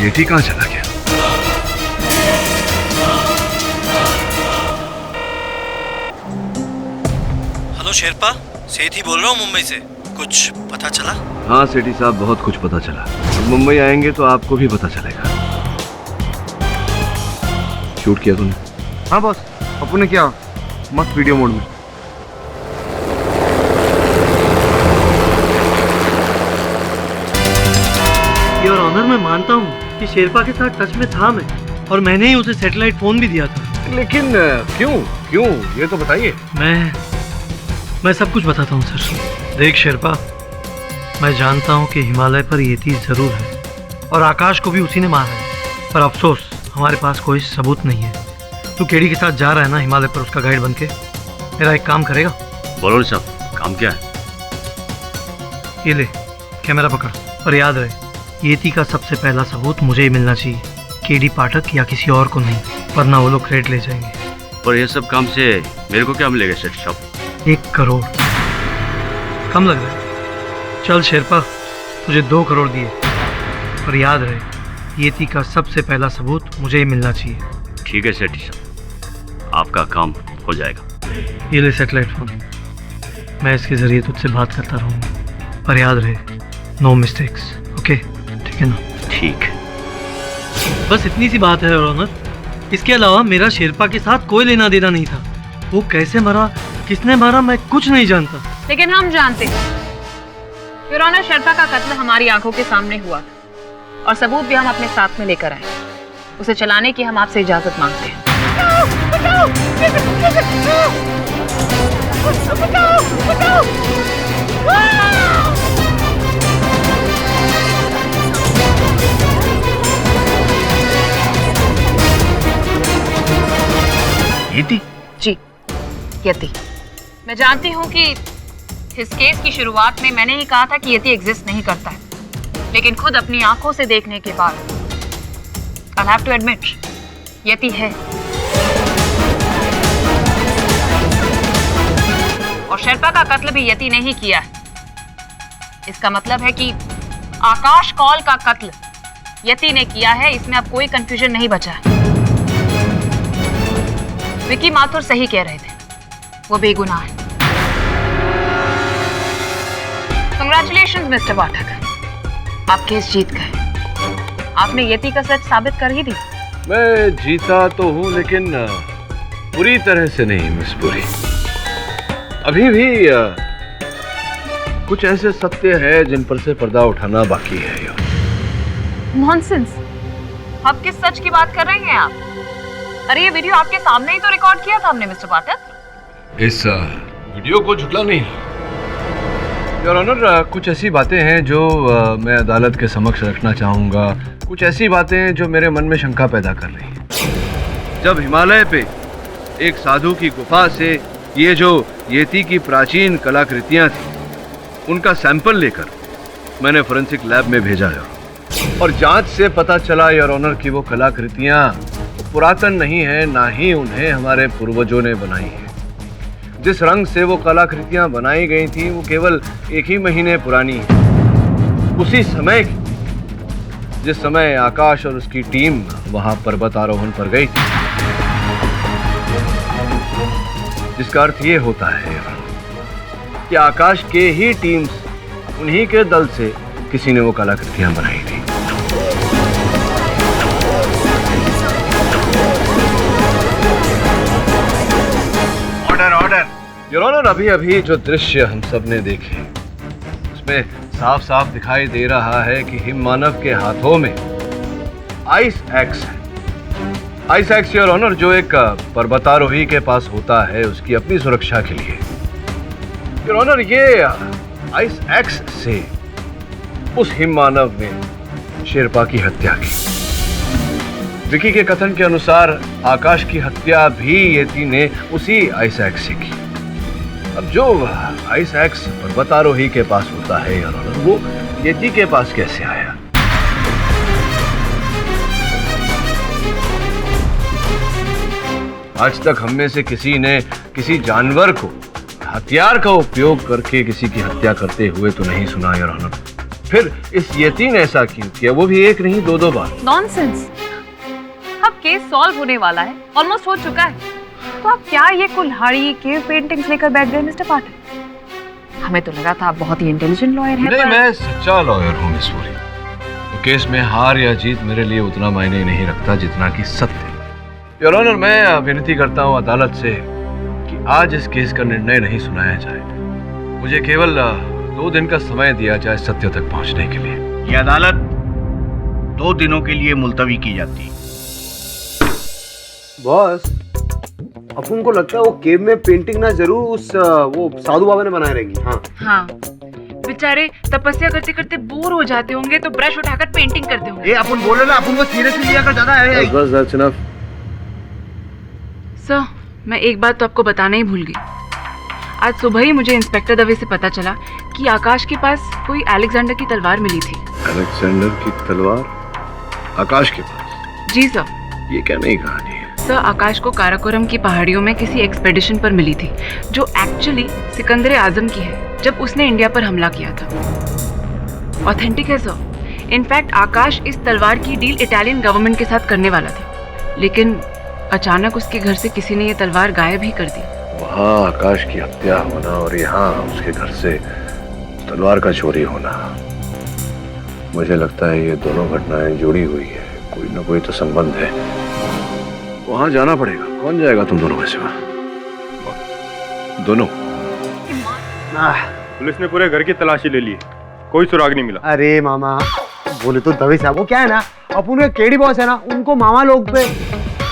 Speaker 11: येटी कहाँ चला गया?
Speaker 13: हेलो शेरपा, सेठी बोल रहा हूँ मुंबई से। कुछ पता चला?
Speaker 11: हाँ सेठी साहब, बहुत कुछ पता चला। मुंबई आएंगे तो आपको भी पता चलेगा। शूट किया तूने?
Speaker 15: हाँ बॉस, अपू ने किया, मस्त वीडियो मोड में।
Speaker 13: योर ऑनर, मैं मानता हूँ कि शेरपा के साथ टच में था मैं, और मैंने ही उसे सैटेलाइट फोन भी दिया था।
Speaker 11: लेकिन क्यों क्यों ये तो बताइए।
Speaker 13: मैं सब कुछ बताता हूँ सर। देख शेरपा, मैं जानता हूँ कि हिमालय पर येती जरूर है और आकाश को भी उसी ने मारा है, पर अफसोस हमारे पास कोई सबूत नहीं है। तू केडी के साथ जा रहा है ना हिमालय पर उसका गाइड बनके? मेरा एक काम करेगा?
Speaker 14: बोलो साहब, काम क्या है?
Speaker 13: ये ले कैमरा पकड़, और याद रहे येती का सबसे पहला सबूत मुझे ही मिलना चाहिए, केडी पाठक या किसी और को नहीं, वरना वो लोग क्रेडिट ले जाएंगे।
Speaker 14: पर ये सब काम से मेरे को क्या मिलेगा सेठ साहब?
Speaker 13: 1 करोड़ कम लग रहा है? चल शेरपा, तुझे 2 करोड़ दिए, पर याद रहे येती का सबसे पहला सबूत मुझे ही मिलना चाहिए।
Speaker 14: ठीक है सेठ साहब, आपका काम हो जाएगा।
Speaker 13: ये ले सैटेलाइट फोन, मैं इसके जरिए तुझसे बात करता रहूँगा, पर याद रहे नो मिस्टेक्स। ओके ठीक है ना?
Speaker 14: ठीक।
Speaker 13: बस इतनी सी बात है ऑनर, इसके अलावा मेरा शेरपा के साथ कोई लेना देना नहीं था। वो कैसे मरा, किसने मारा, मैं कुछ नहीं जानता।
Speaker 10: लेकिन हम जानते हैं योर ऑनर, शेरपा का कत्ल हमारी आंखों के सामने हुआ था और सबूत भी हम अपने साथ में लेकर आए। उसे चलाने की हम आपसे इजाजत मांगते हैं।
Speaker 18: येती?
Speaker 10: जी यति। मैं जानती हूँ कि इस केस की शुरुआत में मैंने ही कहा था कि यति एग्जिस्ट नहीं करता है, लेकिन खुद अपनी आंखों से देखने के बाद I'll have to admit, यति है। और शेरपा का कत्ल भी यति ने ही किया है। इसका मतलब है कि आकाश कौल का कत्ल यति ने किया है, इसमें अब कोई कंफ्यूजन नहीं बचा है। विकी माथुर सही कह रहे थे, वो बेगुनाह है। कंग्रेचुलेशंस मिस्टर पाठक, आप केस जीत गए। आपने यति का सच साबित कर ही दी।
Speaker 11: मैं जीता तो हूँ, लेकिन पूरी तरह से नहीं मिस पुरी। अभी भी कुछ ऐसे सत्य है जिन पर से पर्दा उठाना बाकी है यार।
Speaker 10: नॉनसेंस, आप किस सच की बात कर रहे हैं आप? अरे ये वीडियो आपके सामने ही तो रिकॉर्ड किया था हमने मिस्टर पाठक।
Speaker 11: इस वीडियो को झुटला नहीं योर ऑनर। कुछ ऐसी बातें हैं जो मैं अदालत के समक्ष रखना चाहूँगा, कुछ ऐसी बातें जो मेरे मन में शंका पैदा कर रही हैं। जब हिमालय पे एक साधु की गुफा से ये जो येती की प्राचीन कलाकृतियाँ थी, उनका सैंपल लेकर मैंने फोरेंसिक लैब में भेजा है, और जांच से पता चला योर ऑनर कि वो कलाकृतियाँ पुरातन नहीं है, ना ही उन्हें हमारे पूर्वजों ने बनाई है। जिस रंग से वो कलाकृतियां बनाई गई थी वो केवल 1 ही महीने पुरानी है, उसी समय की जिस समय आकाश और उसकी टीम वहां पर्वत आरोहण पर गई थी। जिसका अर्थ ये होता है कि आकाश के ही टीम से, उन्हीं के दल से किसी ने वो कलाकृतियां बनाई थी।
Speaker 18: ऑर्डर।
Speaker 11: योर ऑनर, अभी अभी जो दृश्य हम सब ने देखे उसमें साफ साफ दिखाई दे रहा है कि हिम मानव के हाथों में आइस एक्स है। आइस एक्स योर ऑनर जो एक पर्वतारोही के पास होता है उसकी अपनी सुरक्षा के लिए। योर ऑनर, ये आइस एक्स से उस हिम मानव ने शेरपा की हत्या की। विकी के कथन के अनुसार आकाश की हत्या भी येती ने उसी आइस एक्स से की। अब जो आइस एक्स पर्वतारोही के पास होता है यार, वो येती के पास कैसे आया? आज तक हम में से किसी ने किसी जानवर को हथियार का उपयोग करके किसी की हत्या करते हुए तो नहीं सुना योर ऑनर। फिर इस यती ने ऐसा क्यों किया, वो भी एक नहीं 2-2 बार।
Speaker 10: नॉनसेंस। अब केस सॉल्व होने वाला है, ऑलमोस्ट हो चुका है, तो आप क्या ये कुल्हाड़ी केव पेंटिंग्स लेकर बैठ गए मिस्टर पाठक? हमें तो लगा था आप बहुत ही इंटेलिजेंट लॉयर हैं।
Speaker 11: नहीं, मैं सच्चा लॉयर हूँ मिस पूरी। तो केस में हार या जीत मेरे लिए उतना मायने नहीं रखता जितना कि सत्य। योर ऑनर, मैं विनती करता हूँ अदालत से कि आज इस केस का निर्णय नहीं सुनाया जाए। मुझे केवल 2 दिन का समय दिया जाए सत्य तक पहुंचने के लिए।
Speaker 18: ये अदालत 2 दिनों के लिए मुलतवी की जाती है।
Speaker 15: बॉस, अपन को लगता है वो केव में पेंटिंग ना जरूर उस वो साधु बाबा ने बनाए रहेंगी। हाँ
Speaker 16: हाँ, बेचारे तपस्या करते करते बोर हो जाते होंगे तो ब्रश उठाकर पेंटिंग करते होंगे।
Speaker 15: ए, अपन बोले ना, अपन को सीरियसली लिया कर ज्यादा है।
Speaker 11: बस दैट्स इनफ।
Speaker 16: सर, मैं एक बात तो आपको बताना ही भूल गई। आज सुबह ही मुझे इंस्पेक्टर दवे से पता चला कि आकाश के पास कोई अलेक्जेंडर की तलवार मिली थी।
Speaker 11: अलेक्जेंडर की तलवार आकाश के पास?
Speaker 16: जी सर।
Speaker 11: ये क्या नई कहानी है?
Speaker 16: सर, आकाश को काराकोरम की पहाड़ियों में किसी एक्सपेडिशन पर मिली थी जो एक्चुअली सिकंदर आजम की है, जब उसने इंडिया पर हमला किया था। ऑथेंटिक है सर। इनफैक्ट आकाश इस तलवार की डील इटालियन गवर्नमेंट के साथ करने वाला था, लेकिन अचानक उसके घर से किसी ने ये तलवार गायब ही कर दी।
Speaker 11: वहाँ आकाश की हत्या होना और यहाँ उसके घर से तलवार का चोरी होना, मुझे लगता है ये दोनों घटनाएं जुड़ी हुई है। कोई ना कोई तो संबंध है। वहाँ जाना पड़ेगा। कौन जाएगा तुम दोनों में से? दोनों?
Speaker 14: पुलिस ने पूरे घर की तलाशी ले ली, कोई सुराग नहीं मिला।
Speaker 15: अरे मामा, बोले तो दवे साहब, वो क्या है ना, अपन के केडी बॉस है ना, उनको मामा लोग पे,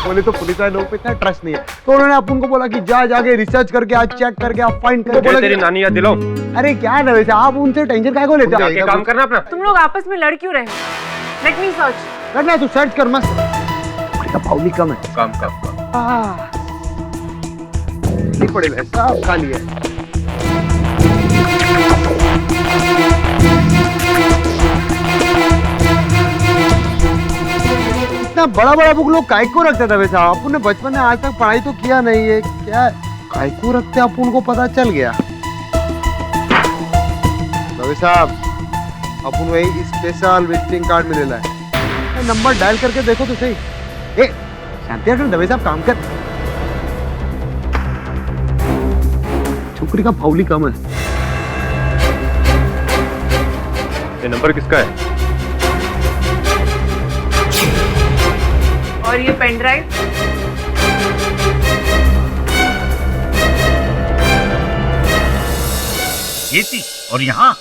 Speaker 15: बोले तो पुलिस वाले लोग पे इतना ट्रस्ट नहीं है, तो उन्होंने अपन को बोला कि जाके रिसर्च करके आज चेक करके आप फाइंड करके बोला
Speaker 14: तेरी नानी याद दिलाओ।
Speaker 15: अरे क्या दवे साहब, आप उनसे टेंशन काहे को लेते हो?
Speaker 14: काम करना अपना।
Speaker 7: तुम लोग आपस में लड़ क्यों रहे हो? Let me search.
Speaker 15: करना है तो सर्च कर, मस्त। पाउली कम है।
Speaker 14: काम
Speaker 15: नहीं पड़ेगा, सब खाली है। इतना बड़ा बुक लोग काय को रखते थे वैसे? अपन ने बचपन में आज तक पढ़ाई तो किया नहीं है, क्या काय को रखते अपन को पता चल गया। दवे साहब, अपन वही स्पेशल विजिटिंग कार्ड मिलेला है, नंबर डायल करके देखो तो सही। ए, शांति रखना दवे साहब, काम कर। छोकरी का फाउली कम है।
Speaker 14: ये नंबर किसका है?
Speaker 16: और ये पेन ड्राइव?
Speaker 18: ये थी, और यहाँ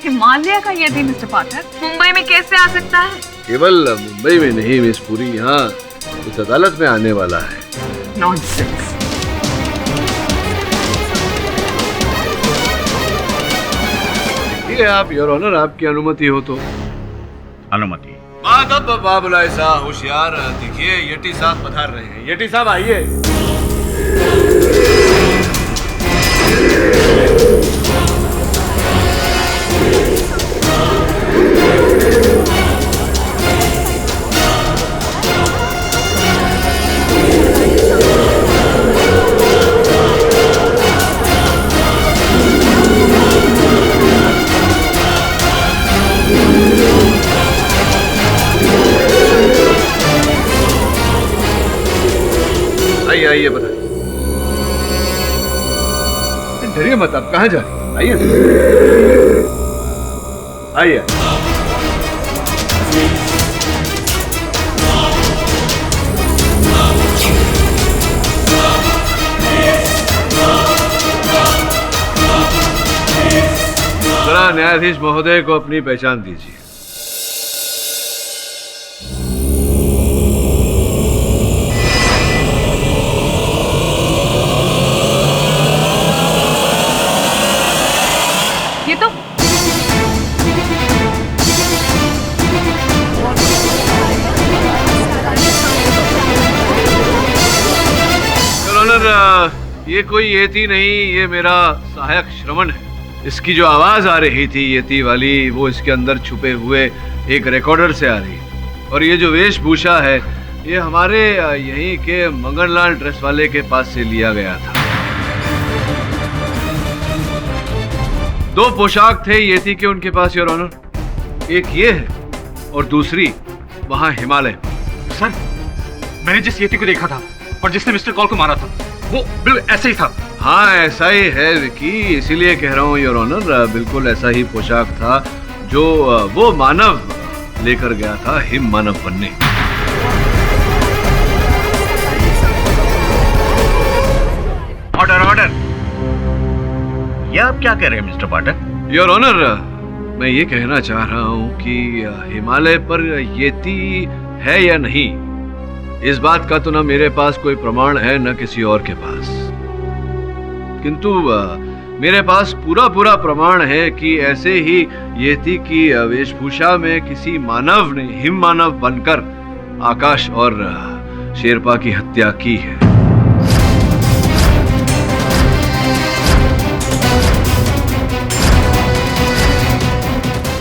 Speaker 10: हिमालय का ये थी मिस्टर पाठक।
Speaker 16: मुंबई में कैसे आ सकता है?
Speaker 11: केवल मुंबई में नहीं मिस पूरी, यहाँ उस अदालत में आने वाला है।
Speaker 10: नॉनसेंस।
Speaker 11: ठीक है आप योर ऑनर, आपकी अनुमति हो तो।
Speaker 18: अनुमति।
Speaker 11: बाबुलाए साहब होशियार, देखिए येटी साहब पधार रहे हैं। येटी साहब आइए। आइए बताइए। डरिए मत, आप कहाँ जा रहे हैं? आइए आइए। जरा न्यायाधीश महोदय को अपनी पहचान दीजिए। ये कोई येती नहीं, ये मेरा सहायक श्रवण है। इसकी जो आवाज आ रही थी येती वाली, वो इसके अंदर छुपे हुए एक रिकॉर्डर से आ रही है। और ये जो वेशभूषा है ये हमारे यहीं के मंगनलाल ड्रेस वाले के पास से लिया गया था। 2 पोशाक थे येती के उनके पास योर ऑनर, एक ये है और दूसरी वहां हिमालय।
Speaker 8: सर, मैंने जिस येती को देखा था और जिसने मिस्टर कॉल को मारा था वो बिल्कुल ऐसा ही था।
Speaker 11: हाँ ऐसा ही है विकी, इसीलिए कह रहा हूँ योर ऑनर, बिल्कुल ऐसा ही पोशाक था जो वो मानव लेकर गया था हिम मानव बनने।
Speaker 18: Order order. ये आप क्या कह रहे हैं मिस्टर पाठक?
Speaker 11: योर ऑनर, मैं ये कहना चाह रहा हूँ कि हिमालय पर येती है या नहीं, इस बात का तो ना मेरे पास कोई प्रमाण है न किसी और के पास, किंतु मेरे पास पूरा प्रमाण है कि ऐसे ही येती की वेशभूषा में किसी मानव ने हिम मानव बनकर आकाश और शेरपा की हत्या की है।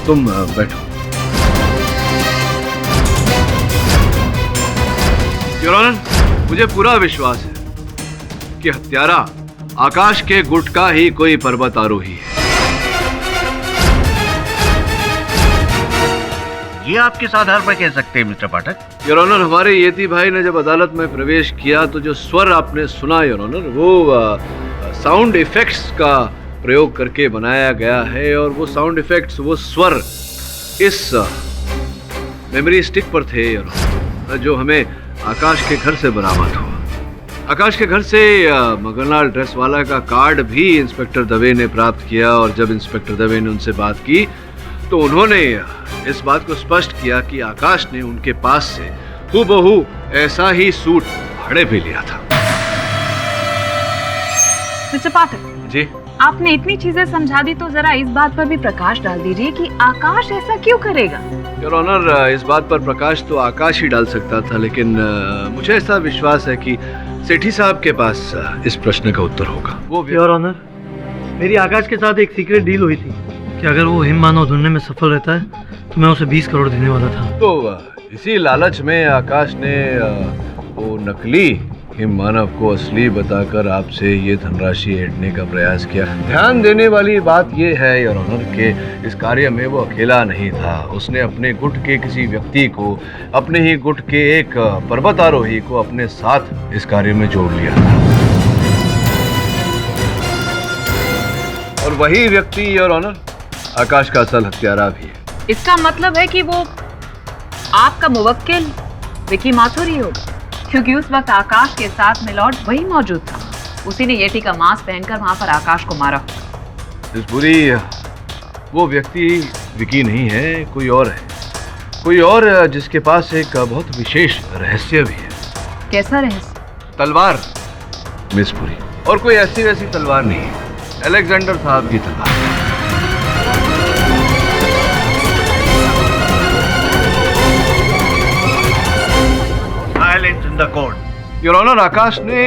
Speaker 11: तुम बैठो। योर ऑनर, मुझे पूरा विश्वास है कि हत्यारा आकाश के गुट का ही कोई पर्वत आरोही है।
Speaker 18: ये आप किस आधार पर कह सकते हैं मिस्टर पाठक?
Speaker 11: योर ऑनर, हमारे येती भाई ने जब अदालत में प्रवेश किया तो जो स्वर आपने सुना योर ऑनर, वो साउंड इफेक्ट्स का प्रयोग करके बनाया गया है, और वो साउंड इफेक्ट्स, वो स्वर इस मेमोरी स्टिक पर थे योर ऑनर, जो हमें आकाश के घर से बरामद हुआ। आकाश के घर से मंगनलाल ड्रेस वाला का कार्ड भी इंस्पेक्टर दवे ने प्राप्त किया, और जब इंस्पेक्टर दवे ने उनसे बात की तो उन्होंने इस बात को स्पष्ट किया कि आकाश ने उनके पास से हूबहू ऐसा ही सूट भाड़े पे लिया था।
Speaker 10: मिस्टर पाठक
Speaker 11: जी,
Speaker 10: आपने इतनी चीजें समझा दी तो जरा इस बात पर भी प्रकाश डाल दीजिए कि आकाश ऐसा क्यों करेगा।
Speaker 11: योर ऑनर, इस बात पर प्रकाश तो आकाश ही डाल सकता था, लेकिन मुझे ऐसा विश्वास है कि सेठी साहब के पास इस प्रश्न का उत्तर होगा। वो
Speaker 13: योर ऑनर, मेरी आकाश के साथ एक सीक्रेट डील हुई थी कि अगर वो हिम मानव ढूंढने में सफल रहता है तो मैं उसे 20 करोड़ देने वाला था।
Speaker 11: तो इसी लालच में आकाश ने वो नकली हिम मानव को असली बताकर आपसे ये धनराशि ऐंठने का प्रयास किया। ध्यान देने वाली बात ये है योर ऑनर कि इस कार्य में वो अकेला नहीं था, उसने अपने गुट के किसी व्यक्ति को, अपने ही गुट के एक पर्वतारोही को अपने साथ इस कार्य में जोड़ लिया था, और वही व्यक्ति योर ऑनर आकाश का असल हत्यारा भी है।
Speaker 10: इसका मतलब है कि वो आपका मुवक्किल विकी माथुर ही होगा, क्योंकि उस वक्त आकाश के साथ मिलॉर्ड वही मौजूद था। उसी ने येटी का मांस पहनकर वहां पर आकाश को मारा।
Speaker 11: इस बुरी वो व्यक्ति विकी नहीं है, कोई और है, कोई और जिसके पास एक बहुत विशेष रहस्य भी है।
Speaker 10: कैसा रहस्य?
Speaker 11: तलवार मिस पुरी, और कोई ऐसी वैसी तलवार नहीं है, अलेक्जेंडर साहब की तलवार।
Speaker 18: Silence in the court.
Speaker 11: Your honour, Akash ने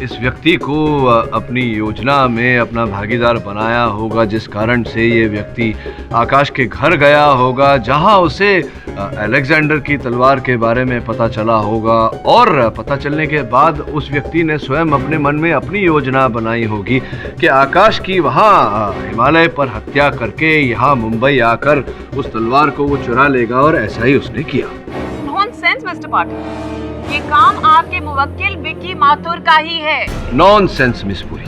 Speaker 11: इस व्यक्ति को अपनी योजना में अपना भागीदार बनाया होगा, जिस कारण से ये व्यक्ति आकाश के घर गया होगा, जहां उसे अलेक्जेंडर की तलवार के बारे में पता चला होगा, और पता चलने के बाद उस व्यक्ति ने स्वयं अपने मन में अपनी योजना बनाई होगी कि आकाश की वहां हिमालय पर हत्या करके यहाँ मुंबई आकर उस तलवार को वो चुरा लेगा, और ऐसा ही उसने किया।
Speaker 10: नॉनसेंस मिस्टर पाठक, ये काम आपके मुवक्किल विकी माथुर का ही है।
Speaker 11: Nonsense miss Puri.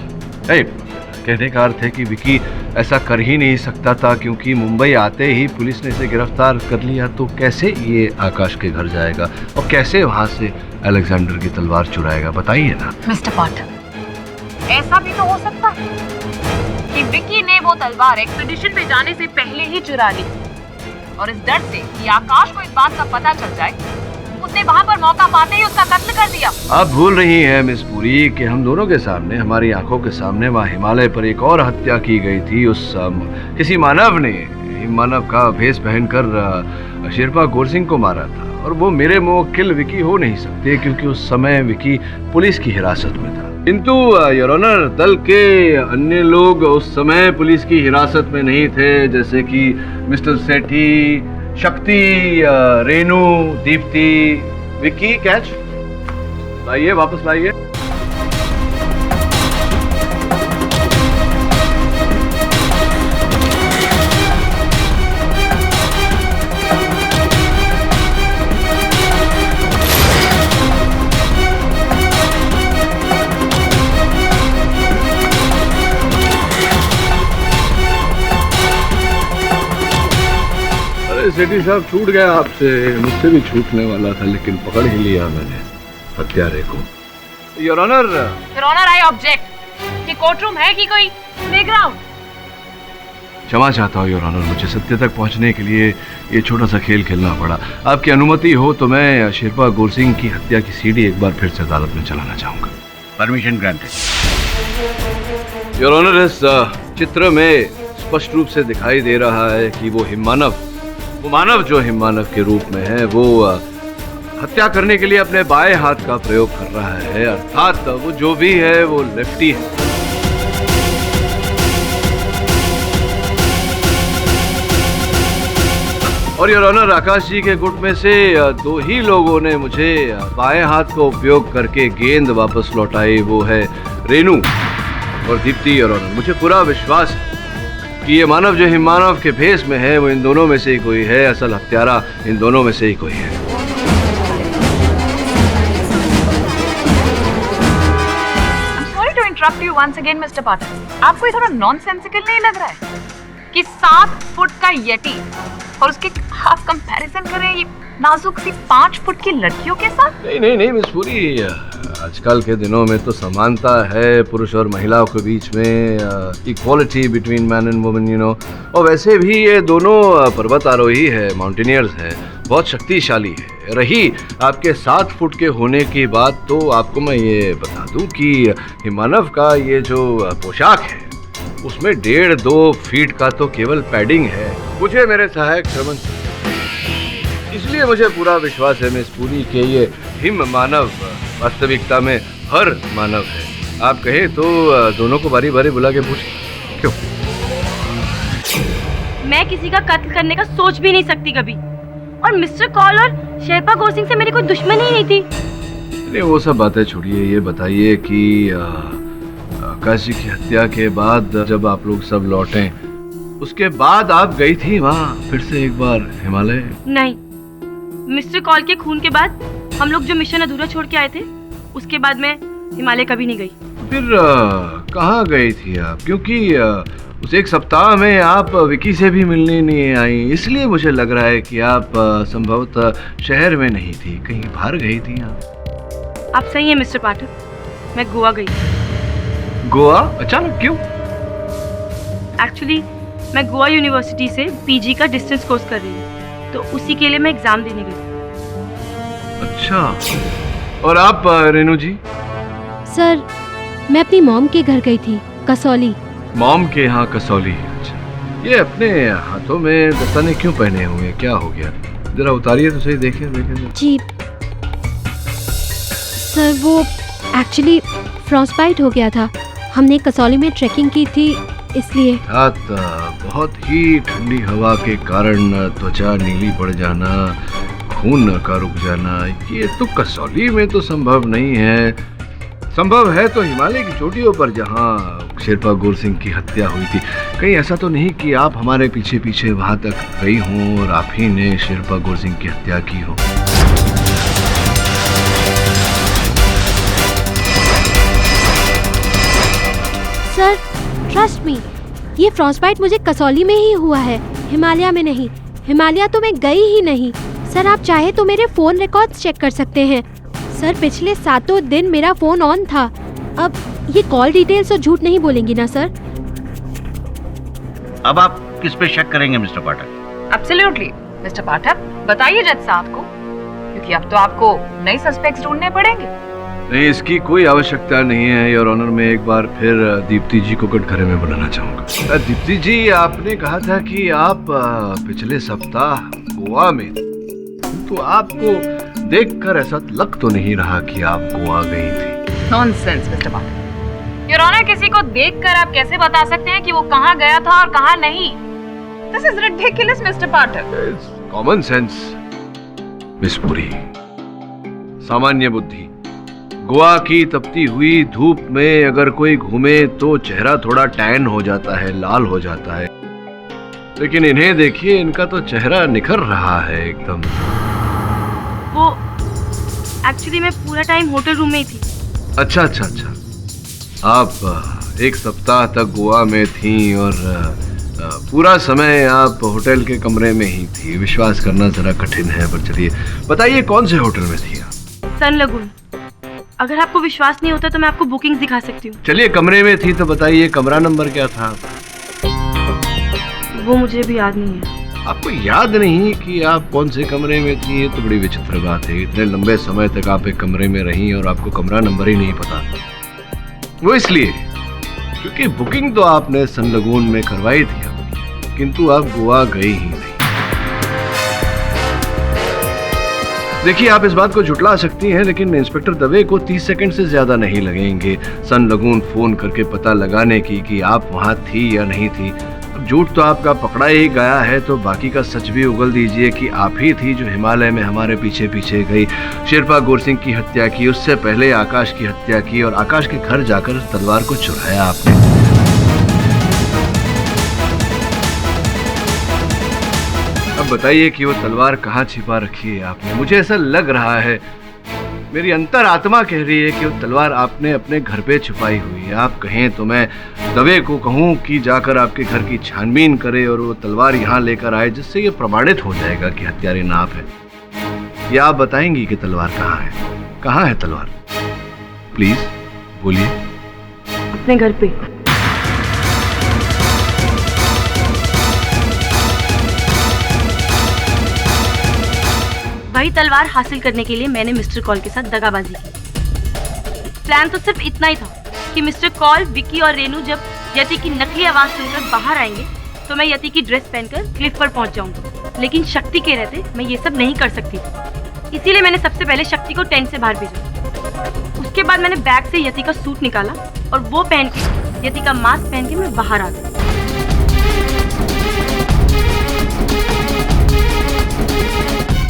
Speaker 11: कहने का अर्थ है कि विकी ऐसा कर ही नहीं सकता था, क्योंकि मुंबई आते ही पुलिस ने इसे गिरफ्तार कर लिया, तो कैसे ये आकाश के घर जाएगा और कैसे वहां से अलेक्जेंडर की तलवार चुराएगा, बताइए ना।
Speaker 10: मिस्टर पाठक, ऐसा भी तो हो सकता है कि विकी ने वो तलवार एक्सपीडिशन पे जाने से पहले ही चुरा ली, और इस डर से कि आकाश को इस बात का पता चल जाए, उसने वहां पर मौका पाते ही उसका कत्ल कर दिया।
Speaker 11: आप भूल रही हैं मिस पुरी कि हम दोनों के सामने, हमारी आंखों के सामने वहाँ हिमालय पर एक और हत्या की गई थी। उस किसी मानव ने हिम मानव का भेष पहनकर शेरपा गोरसिंह को मारा था, और वो मेरे मुवक्किल विकी हो नहीं सकते, क्योंकि उस समय विकी पुलिस की हिरासत में था। किंतु योर ऑनर, दल के अन्य लोग उस समय पुलिस की हिरासत में नहीं थे, जैसे कि मिस्टर सेठी, शक्ति, रेनू, दीप्ति, विक्की कैच, लाइए वापस लाइए। सेठी साहब छूट गया आपसे, मुझसे भी छूटने वाला था लेकिन पकड़ ही लिया मैंने हत्यारे को। Your honour
Speaker 10: I object. ये कोर्ट रूम है कि कोई प्लेग्राउंड?
Speaker 11: क्षमा चाहता हूँ योर ऑनर, मुझे सत्य तक पहुँचने के लिए ये छोटा सा खेल खेलना पड़ा। आपकी अनुमति हो तो मैं शेरपा गौर सिंह की हत्या की सीडी एक बार फिर से अदालत में चलाना चाहूँगा।
Speaker 18: Permission granted.
Speaker 11: योर ऑनर, इस चित्र में स्पष्ट रूप से दिखाई दे रहा है कि वो मानव जो हिममानव के रूप में है वो हत्या करने के लिए अपने बाएं हाथ का प्रयोग कर रहा है, अर्थात वो जो भी है वो लेफ्टी है। और योर ऑनर, आकाश जी के गुट में से दो ही लोगों ने मुझे बाएं हाथ का उपयोग करके गेंद वापस लौटाई, वो है रेनू और दीप्ति। योर ऑनर, मुझे पूरा विश्वास है कि ये मानव जो हिममानव के भेष में है वो इन दोनों में से ही कोई है, असल हत्यारा इन दोनों में से ही कोई है।
Speaker 10: Sorry to interrupt you once again mister Pathak, आपको ये थोड़ा नॉनसेंसिकल नहीं लग रहा है कि 7 फुट का यटी और उसके आप कंपैरिजन करें ये नाजुक सी 5 फुट की लड़कियों के साथ?
Speaker 11: नहीं मिस पूरी, आजकल के दिनों में तो समानता है पुरुष और महिलाओं के बीच में, equality between man and women, you know. और वैसे भी ये दोनों पर्वत आरोही है, माउंटेनियर्स है, बहुत शक्तिशाली है। रही आपके 7 फुट के होने की बात, तो आपको मैं ये बता दूं कि हिमानव का ये जो पोशाक है उसमें 1.5-2 फीट का तो केवल पैडिंग है। मुझे मेरे सहायक श्रवण, इसलिए मुझे पूरा विश्वास है मिस पूरी के ये हिम मानव वास्तविकता में हर मानव है। आप कहे तो दोनों को बारी बारी बुला के पूछ क्यों?
Speaker 7: मैं किसी का कत्ल करने का सोच भी नहीं सकती कभी, और मिस्टर कॉल और शेरपा गौर सिंह से मेरी कोई दुश्मनी ही नहीं थी।
Speaker 11: नहीं, वो सब बातें छोड़िए, ये बताइए कि आकाश जी की हत्या के बाद जब आप लोग सब लौटे, उसके बाद आप गई थी वहाँ फिर से एक बार हिमालय?
Speaker 7: नहीं, मिस्टर कॉल के खून के बाद हम लोग जो मिशन अधूरा छोड़ के आए थे, उसके बाद मैं हिमालय कभी नहीं गई।
Speaker 11: फिर कहाँ गई थी आप? क्योंकि उस एक सप्ताह में आप विकी से भी मिलने नहीं आई, इसलिए मुझे लग रहा है कि आप संभवतः शहर में नहीं थी, कहीं बाहर गई थी
Speaker 7: आप सही हैं मिस्टर पाठक, मैं गोवा गई।
Speaker 11: गोवा? अचानक क्यों?
Speaker 7: एक्चुअली मैं गोवा यूनिवर्सिटी से पीजी का डिस्टेंस कोर्स कर रही हूँ, तो उसी के लिए मैं एग्जाम देने गई।
Speaker 11: अच्छा, और आप रेनू जी?
Speaker 6: सर, मैं अपनी मॉम के घर गई थी, कसौली।
Speaker 11: मॉम के यहाँ कसौली? अच्छा, ये अपने हाथों में दस्ताने क्यों पहने हुए, क्या हो गया? जरा उतारिए तो सही, देखें।
Speaker 6: जी सर, वो एक्चुअली फ्रॉस्टबाइट हो गया था, हमने कसौली में ट्रैकिंग की थी इसलिए।
Speaker 11: बहुत ही ठंडी हवा के कारण त्वचा नीली पड़ जाना, खून का रुक जाना, ये तो कसौली में तो संभव नहीं है। संभव है तो हिमालय की चोटियों पर जहाँ शेरपा गौर सिंह की हत्या हुई थी। कहीं ऐसा तो नहीं कि आप हमारे पीछे पीछे वहां तक गई हों और आप ही ने शेरपा गौर सिंह की हत्या की हो?
Speaker 6: सर ट्रस्ट मी, ये फ्रॉस्टबाइट मुझे कसौली में ही हुआ है, हिमालय में नहीं। हिमालय तो मैं गई ही नहीं। सर, आप चाहे तो मेरे फोन रिकॉर्ड्स चेक कर सकते हैं। सर, पिछले 7 दिन मेरा फोन ऑन था। अब ये कॉल डिटेल्स तो झूठ नहीं बोलेंगी ना सर?
Speaker 18: अब आप किस पे शक करेंगे मिस्टर पाठक?
Speaker 10: एब्सोल्युटली मिस्टर पाठक, बताइए जज साहब को, क्योंकि अब तो आपको नए सस्पेक्ट्स ढूंढने पड़ेंगे।
Speaker 11: नहीं, इसकी कोई आवश्यकता नहीं है योर ऑनर। मैं एक बार फिर दीप्ति जी को कटघरे में बुलाना चाहूंगा। दीप्ति जी, आपने कहा था कि आप पिछले सप्ताह गोवा में, तो आपको देखकर ऐसा लग तो नहीं रहा कि आप गोवा गई थी?
Speaker 10: Nonsense mister Pathak. Your honour, किसी को देखकर आप कैसे बता सकते हैं कि वो कहाँ गया था और कहाँ नहीं? This is ridiculous mister Pathak.
Speaker 11: Common sense miss Puri. सामान्य बुद्धि। गोवा की तपती हुई धूप में अगर कोई घूमे तो चेहरा थोड़ा टैन हो जाता है, लाल हो जाता है, लेकिन इन्हें देखिए, इनका तो चेहरा निखर रहा है एकदम।
Speaker 7: वो एक्चुअली मैं पूरा टाइम होटल रूम में ही थी।
Speaker 11: अच्छा अच्छा अच्छा, आप एक सप्ताह तक गोवा में थी और पूरा समय आप होटल के कमरे में ही थी। विश्वास करना जरा कठिन है, पर चलिए बताइए कौन से होटल में थी आप?
Speaker 7: सन लगून। अगर आपको विश्वास नहीं होता तो मैं आपको बुकिंग्स दिखा सकती हूँ।
Speaker 11: चलिए कमरे में थी तो बताइए कमरा नंबर क्या था?
Speaker 7: वो मुझे भी याद नहीं है।
Speaker 11: आपको याद नहीं कि आप कौन से कमरे में थी? ये तो बड़ी विचित्र बात है। इतने लंबे समय तक आप एक कमरे में रही और आपको कमरा नंबर ही नहीं पता। वो इसलिए क्योंकि बुकिंग तो आपने सन लगून में करवाई थी अपनी, किंतु आप गोवा गए ही नहीं। देखिए, आप इस बात को झुटला सकती हैं, लेकिन इंस्पेक्टर दवे को 30 सेकंड से ज्यादा नहीं लगेंगे सन लगून फोन करके पता लगाने की कि आप वहां थी या नहीं थी। अब झूठ तो आपका पकड़ा ही गया है, तो बाकी का सच भी उगल दीजिए कि आप ही थी जो हिमालय में हमारे पीछे पीछे गई, शेरपा गोरसिंह की हत्या की, उससे पहले आकाश की हत्या की और आकाश के घर जाकर तलवार को चुराया आपने। अब बताइए कि वो तलवार कहाँ छिपा रखी है आपने? मुझे ऐसा लग रहा है, मेरी अंतर आत्मा कह रही है कि वो तलवार आपने अपने घर पे छुपाई हुई है। आप कहें तो मैं दवे को कहूँ कि जाकर आपके घर की छानबीन करे और वो तलवार यहाँ लेकर आए, जिससे ये प्रमाणित हो जाएगा कि हत्यारे ना आप है। या आप बताएंगी कि तलवार कहाँ है? कहाँ है तलवार? प्लीज बोलिए।
Speaker 7: अपने घर पे। वही तलवार हासिल करने के लिए मैंने मिस्टर कॉल के साथ दगाबाजी की। प्लान तो सिर्फ इतना ही था कि मिस्टर कॉल, विकी और रेनू जब यति की नकली आवाज सुनकर बाहर आएंगे तो मैं यति की ड्रेस पहनकर क्लिफ पर पहुंच जाऊंगी। लेकिन शक्ति के रहते मैं ये सब नहीं कर सकती थी, इसीलिए मैंने सबसे पहले शक्ति को टेंट से बाहर भेजा। उसके बाद मैंने बैग से यति का सूट निकाला और वो पहन के, यति का मास्क पहन के मैं बाहर आ गई।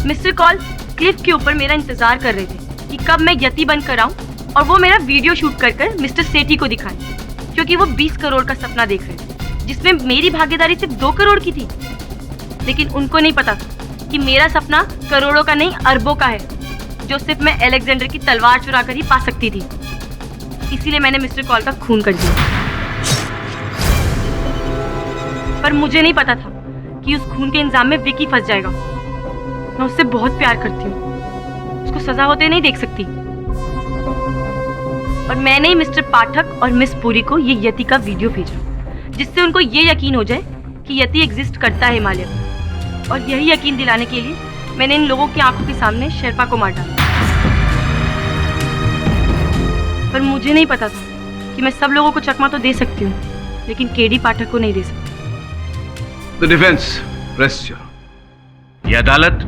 Speaker 7: मिस्टर कॉल क्लिफ के ऊपर मेरा इंतजार कर रहे थे कि कब मैं यति बनकर आऊं और वो मेरा वीडियो शूट कर मिस्टर सेठी को दिखाएं, क्योंकि वो 20 करोड़ का सपना देख रहे थे, जिसमें मेरी भागीदारी सिर्फ 2 करोड़ की थी। लेकिन उनको नहीं पता था कि मेरा सपना करोड़ों का नहीं, अरबों का है, जो सिर्फ मैं अलेक्जेंडर की तलवार चुरा कर ही पा सकती थी। इसीलिए मैंने मिस्टर कॉल का खून कर दिया। पर मुझे नहीं पता था कि उस खून के इंजाम में विकी फंस जाएगा। मैं उससे बहुत प्यार करती हूँ, उसको सजा होते नहीं देख सकती। और मैंने ही मिस्टर पाठक और मिस पुरी को ये यति का वीडियो भेजा, जिससे उनको ये यकीन हो जाए कि यति एग्जिस्ट करता है हिमालय में। और यही यकीन दिलाने के लिए मैंने इन लोगों की आंखों के सामने शेरपा को मार डाला। पर मुझे नहीं पता था कि मैं सब लोगों को चकमा तो दे सकती हूँ, लेकिन केडी पाठक को नहीं दे सकती।
Speaker 11: द डिफेंस, प्रेस
Speaker 18: ये अदालत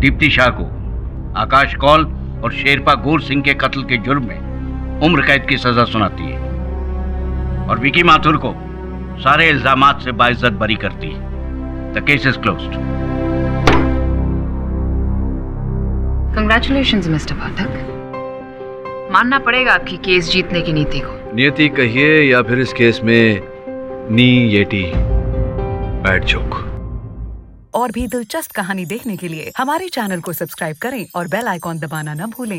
Speaker 18: दीप्ति शाह को आकाश कौल और शेरपा गोर सिंह के कत्ल के जुर्म में उम्र कैद की सजा सुनाती है और विकी माथुर को सारे इल्जामात से बाइज्जत बरी करती है। The case is closed.
Speaker 16: Congratulations mister Pathak. मानना पड़ेगा आपकी केस जीतने की नीति को।
Speaker 11: नियति कहिए या फिर इस केस में नी येटी बैड जोक।
Speaker 2: और भी दिलचस्प कहानी देखने के लिए हमारे चैनल को सब्सक्राइब करें और बेल आइकॉन दबाना न भूलें।